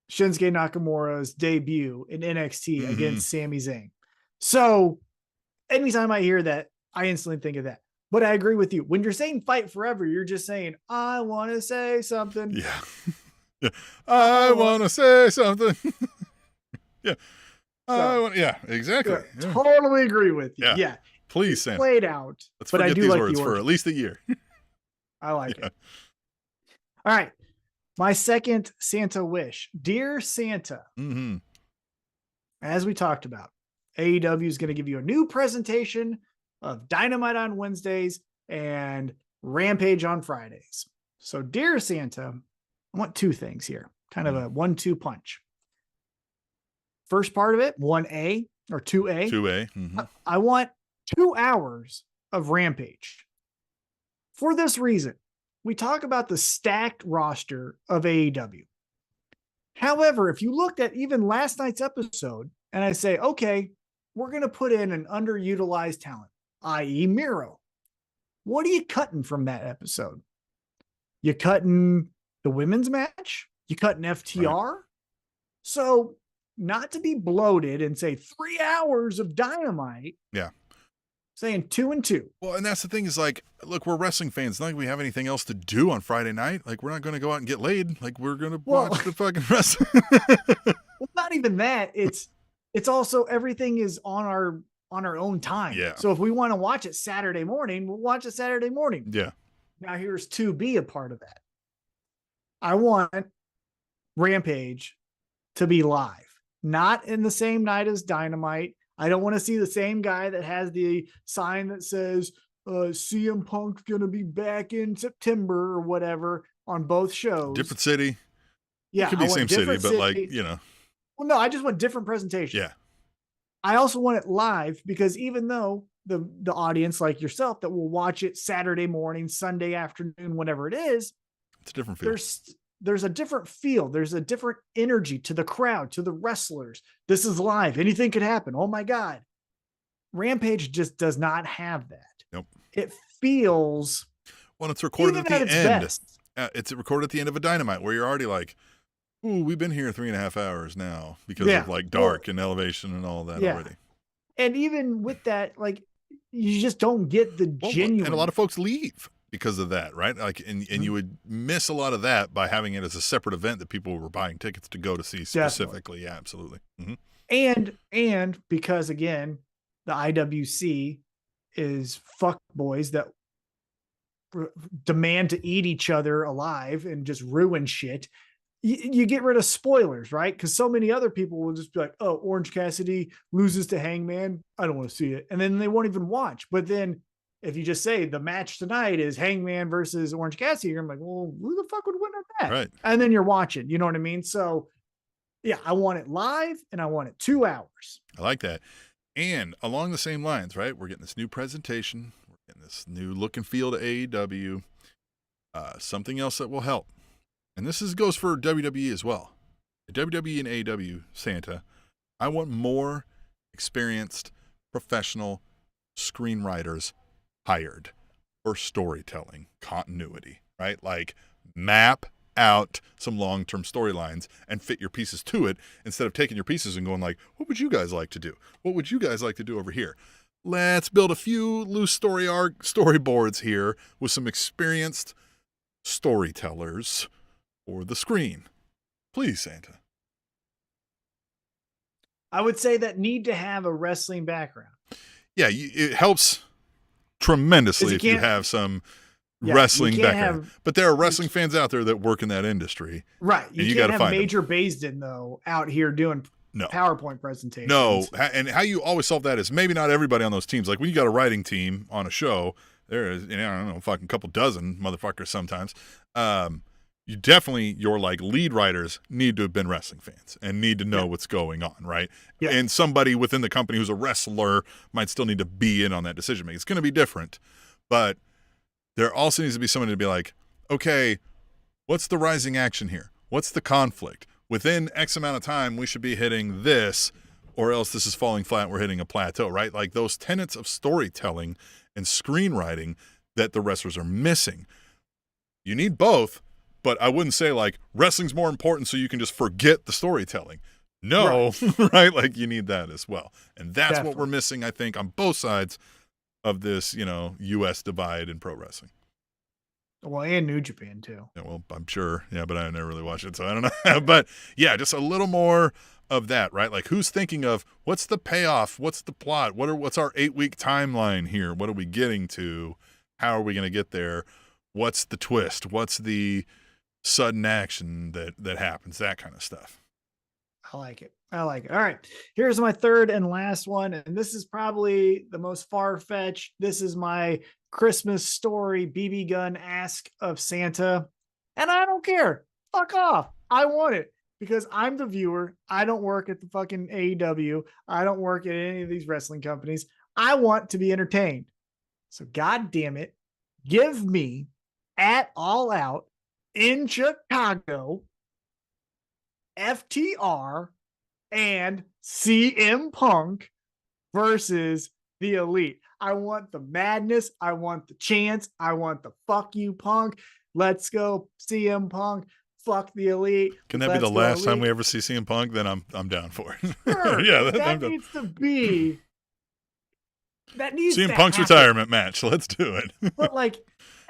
Shinsuke Nakamura's debut in NXT against Sami Zayn. So anytime I hear that, I instantly think of that. But I agree with you. When you're saying fight forever, you're just saying, I want to say something. Yeah. Yeah. I want to say something. Yeah. Yeah, exactly. Yeah. Totally agree with you. Yeah. Yeah. Please, Sam. Played out. Let's but forget I do these like words the for at least a year. I like it. All right. My second Santa wish. Dear Santa, as we talked about, AEW is going to give you a new presentation of Dynamite on Wednesdays and Rampage on Fridays. So, dear Santa, I want two things here, kind of a 1-2 punch. First part of it, 1A or 2A. 2A. I want 2 hours of Rampage. For this reason, we talk about the stacked roster of AEW. However, if you looked at even last night's episode and I say, okay, we're going to put in an underutilized talent, i.e. Miro. What are you cutting from that episode? You cutting the women's match? You cutting FTR? Right. So not to be bloated and say 3 hours of Dynamite. Yeah. Saying 2 and 2. Well, and that's the thing is like, look, we're wrestling fans. It's not like we have anything else to do on Friday night. Like, we're not going to go out and get laid. Like, we're going to watch the fucking wrestling. Well, not even that. It's also everything is on our own time. Yeah. So if we want to watch it Saturday morning, we'll watch it Saturday morning. Yeah. Now here's 2B a part of that. I want Rampage to be live, not in the same night as Dynamite. I don't want to see the same guy that has the sign that says CM Punk's going to be back in September or whatever on both shows. Different city. Yeah. It could be same city, but like, you know. Well, no, I just want different presentation. Yeah. I also want it live because even though the audience like yourself that will watch it Saturday morning, Sunday afternoon, whatever it is, it's a different feel. There's a different feel. There's a different energy to the crowd, to the wrestlers. This is live. Anything could happen. Oh my God. Rampage just does not have that. Nope. It feels. Well, it's recorded at the end. Best. It's recorded at the end of a Dynamite where you're already like, ooh, we've been here 3.5 hours now because of like dark and elevation and all that already. And even with that, like, you just don't get the genuine. And a lot of folks leave because of that, right? Like, and you would miss a lot of that by having it as a separate event that people were buying tickets to go to see specifically. Definitely. Yeah, absolutely. And because again, the IWC is fuck boys that demand to eat each other alive and just ruin shit. You get rid of spoilers, right? Because so many other people will just be like, oh, Orange Cassidy loses to Hangman. I don't want to see it. And then they won't even watch. But then if you just say the match tonight is Hangman versus Orange Cassidy, you're like, well, who the fuck would win on that? Right. And then you're watching, you know what I mean? So yeah, I want it live and I want it 2 hours. I like that. And along the same lines, right? We're getting this new presentation. We're getting this new look and feel to AEW. Something else that will help. And this goes for WWE as well. WWE and AEW, Santa, I want more experienced, professional screenwriters hired for storytelling continuity, right? Like map out some long-term storylines and fit your pieces to it instead of taking your pieces and going like, what would you guys like to do? What would you guys like to do over here? Let's build a few loose storyboards here with some experienced storytellers or the screen. Please, Santa. I would say that need to have a wrestling background. Yeah, it helps tremendously if you have some wrestling background. But there are wrestling fans out there that work in that industry. Right. You can't have Major Baysden, though, out here doing PowerPoint presentations. No. And how you always solve that is maybe not everybody on those teams. Like when you got a writing team on a show, there is, I don't know, fucking couple dozen motherfuckers sometimes. You definitely, your like lead writers need to have been wrestling fans and need to know what's going on, right? Yeah. And somebody within the company who's a wrestler might still need to be in on that decision making. It's going to be different, but there also needs to be someone to be like, okay, what's the rising action here? What's the conflict? Within X amount of time, we should be hitting this, or else this is falling flat. We're hitting a plateau, right? Like those tenets of storytelling and screenwriting that the wrestlers are missing. You need both. But I wouldn't say like wrestling's more important so you can just forget the storytelling. No, right? Like you need that as well. And that's what we're missing, I think, on both sides of this, U.S. divide in pro wrestling. Well, and New Japan too. Yeah, well, I'm sure. Yeah, but I never really watched it, so I don't know. But yeah, just a little more of that, right? Like who's thinking of what's the payoff? What's the plot? What's our 8-week timeline here? What are we getting to? How are we going to get there? What's the twist? What's the sudden action that happens? That kind of stuff. I like it. All right. Here's my third and last one. And this is probably the most far-fetched. This is my Christmas story, BB gun ask of Santa. And I don't care. Fuck off. I want it because I'm the viewer. I don't work at the fucking AEW. I don't work at any of these wrestling companies. I want to be entertained. So God damn it. Give me at All Out in Chicago, FTR and CM Punk versus the Elite. I want the madness. I want the chants. I want the fuck you, Punk. Let's go, CM Punk. Fuck the Elite. Can that be the last time we ever see CM Punk? Then I'm down for it. Sure. Yeah, that needs to be. That needs CM to Punk's happen. retirement match. Let's do it. But like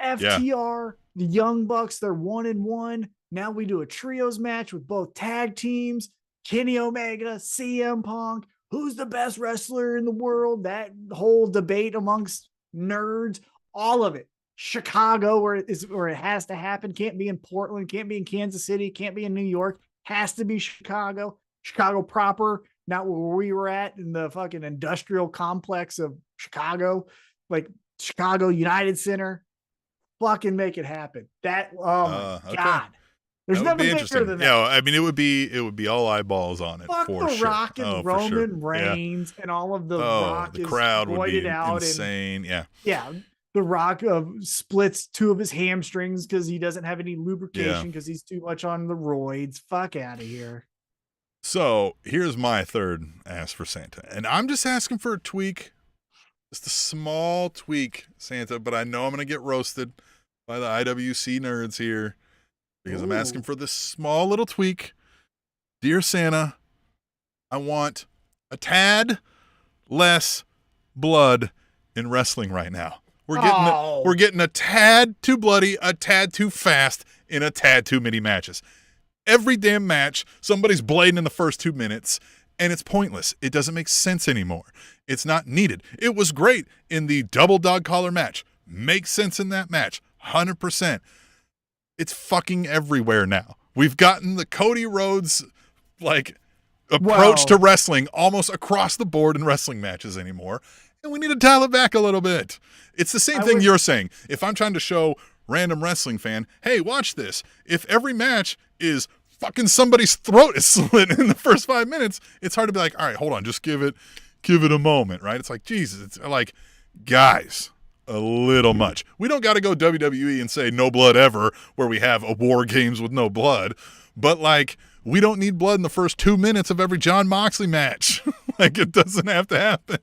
FTR, the Young Bucks, they're 1-1. Now we do a trios match with both tag teams. Kenny Omega, CM Punk. Who's the best wrestler in the world? That whole debate amongst nerds, all of it. Chicago, where it has to happen. Can't be in Portland. Can't be in Kansas City. Can't be in New York. Has to be Chicago. Chicago proper. Not where we were at in the fucking industrial complex of Chicago, like Chicago United Center. Fucking make it happen. That my God. There's nothing bigger than that. Yeah, I mean it would be all eyeballs on it. Fuck for the sure. Rock and Roman Reigns and all of the Rock the is crowd would be out insane. Yeah. The Rock splits 2 of his hamstrings because he doesn't have any lubrication because he's too much on the roids. Fuck out of here. So here's my third ask for Santa. And I'm just asking for a tweak. Just a small tweak, Santa, but I know I'm going to get roasted by the IWC nerds here because I'm asking for this small little tweak. Dear Santa, I want a tad less blood in wrestling right now. We're getting a tad too bloody, a tad too fast, in a tad too many matches. Every damn match, somebody's blading in the first 2 minutes, and it's pointless. It doesn't make sense anymore. It's not needed. It was great in the double dog collar match. Makes sense in that match. 100%. It's fucking everywhere now. We've gotten the Cody Rhodes, approach to wrestling almost across the board in wrestling matches anymore. And we need to dial it back a little bit. It's the same thing you're saying. If I'm trying to show random wrestling fan, hey, watch this. If every match is fucking somebody's throat is slit in the first 5 minutes, it's hard to be like, all right, hold on, just give it a moment, right? It's like, Jesus, it's like, guys, a little much. We don't got to go WWE and say no blood ever, where we have a war games with no blood, but we don't need blood in the first 2 minutes of every Jon Moxley match. It doesn't have to happen.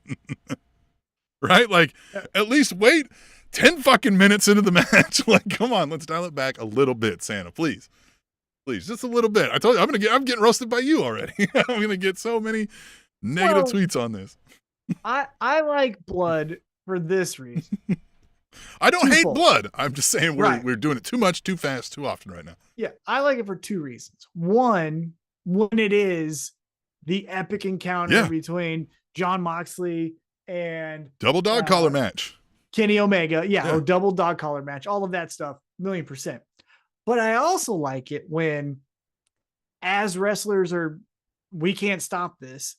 Right? At least wait 10 fucking minutes into the match. Come on, let's dial it back a little bit, Santa, please. Please, just a little bit. I told you, I'm getting roasted by you already. I'm going to get so many negative tweets on this. I like blood for this reason. I don't hate blood. I'm just saying we're doing it too much, too fast, too often right now. Yeah, I like it for 2 reasons. One, when it is the epic encounter between Jon Moxley and double dog collar match. Kenny Omega, or double dog collar match, all of that stuff, 1,000,000%. But I also like it when, as wrestlers we can't stop this,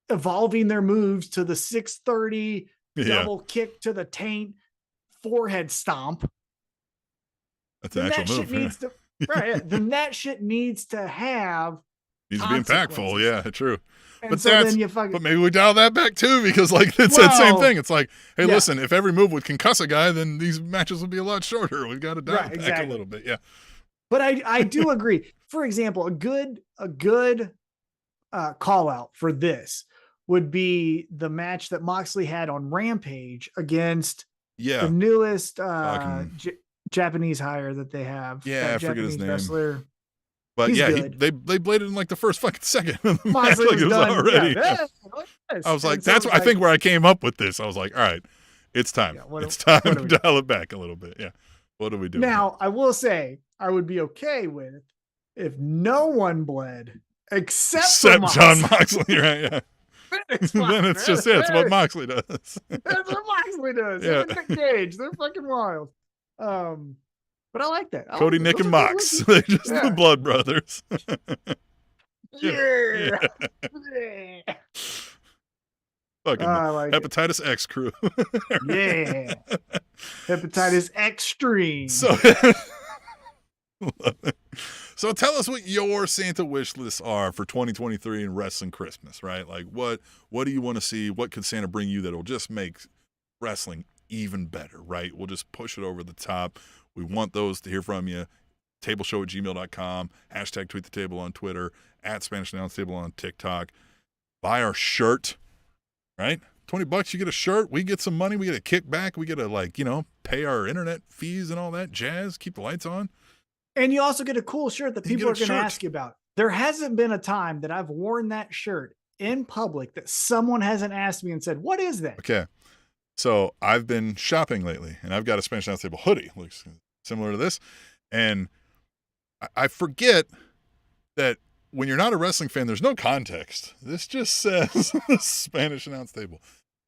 evolving their moves to the 630 double kick to the taint, forehead stomp. That's an actual move. Then that shit needs to have. Needs to be impactful. Yeah, true. And but so but maybe we dial that back too, because it's that same thing. It's like, hey, listen, if every move would concuss a guy, then these matches would be a lot shorter. We've got to dial it back a little bit. Yeah. But I do agree. For example, a good call out for this would be the match that Moxley had on Rampage against the newest Japanese hire that they have. Yeah, that I forget his Japanese name. wrestler. But He's yeah, good. they bladed in like the first fucking second of the match, Moxley like it was done. already. Yeah, look at this. I was like, And so that's it was I think where I came up with this. I was like, all right, it's time. Yeah, it's time what to do we do? dial it back a little bit. Yeah. What do we do? Now, I will say, I would be okay with if no one bled except for John Moxley. Moxley, right? Yeah. It's Then fine, it's man. just it's what Moxley does. That's what Moxley does. Yeah. Him and Nick Cage. They're fucking wild. But I like that. I Cody, like Nick, those and are good Mox. looking. They're just Yeah. the Blood Brothers. Yeah. Fucking I like it. Hepatitis X crew. Yeah. Hepatitis Extreme. So tell us what your Santa wish lists are for 2023 and wrestling Christmas, right? Like what do you want to see? What could Santa bring you that'll just make wrestling even better, right? We'll just push it over the top. We want those to hear from you. Tableshow@gmail.com, hashtag tweet the table on Twitter, at Spanish Announce Table on TikTok. Buy our shirt, right? $20, you get a shirt. We get some money. We get a kickback. We get to pay our internet fees and all that jazz. Keep the lights on. And you also get a cool shirt that You people are get a going to shirt. ask you about. There hasn't been a time that I've worn that shirt in public that someone hasn't asked me and said, what is that? Okay. So I've been shopping lately, and I've got a Spanish Announce Table hoodie. Looks similar to this. And I forget that when you're not a wrestling fan, there's no context. This just says Spanish Announce Table.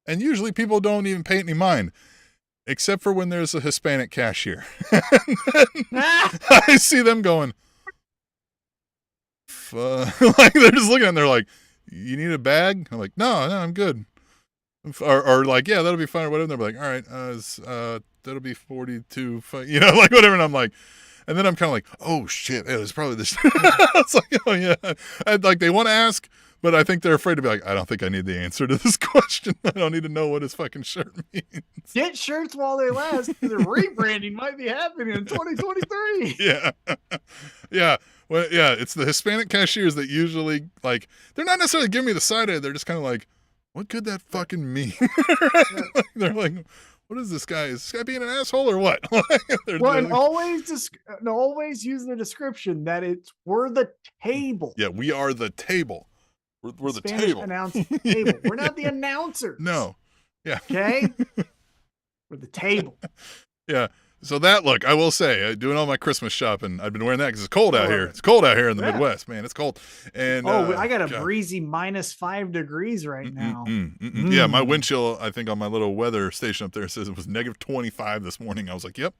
And usually people don't even pay any mind, except for when there's a Hispanic cashier. I see them going, like they're just looking at it and they're like, you need a bag? I'm like, no, I'm good. Or like, yeah, that'll be fine or whatever. And they're like, all right, that'll be 42, like whatever. And I'm like, and then I'm kind of like, oh shit, it was probably this. It's like, oh yeah. Like they want to ask, but I think they're afraid to be like, I don't think I need the answer to this question. I don't need to know what his fucking shirt means. Get shirts while they last. The rebranding might be happening in 2023. Yeah. Yeah. Well, yeah, it's the Hispanic cashiers that usually, like, they're not necessarily giving me the side eye. They're just kind of like, what could that fucking mean? Like, they're like, what is this guy? Is this guy being an asshole or what? Well, and always use the description that we're the table. Yeah, we are the table. We're the Spanish table. Announce Table. We're not the announcers. No. Yeah. Okay? We're the table. Yeah. So that look, I will say, doing all my Christmas shopping, I've been wearing that because it's cold out here. It's cold out here in the Midwest, man. It's cold. And I got a breezy -5 degrees right now. Yeah, my wind chill, I think on my little weather station up there says it was -25 this morning. I was like, yep,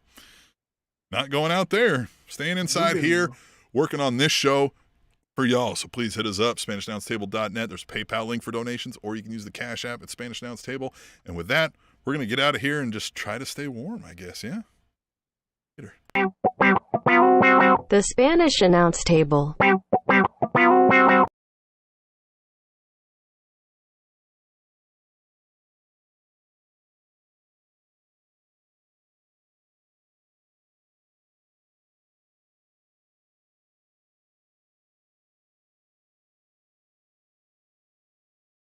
not going out there. Staying inside here, working on this show for y'all. So please hit us up, SpanishAnnounceTable.net. There's a PayPal link for donations, or you can use the Cash App at Spanish Announce Table. And with that, we're going to get out of here and just try to stay warm, I guess, yeah? The Spanish Announce Table.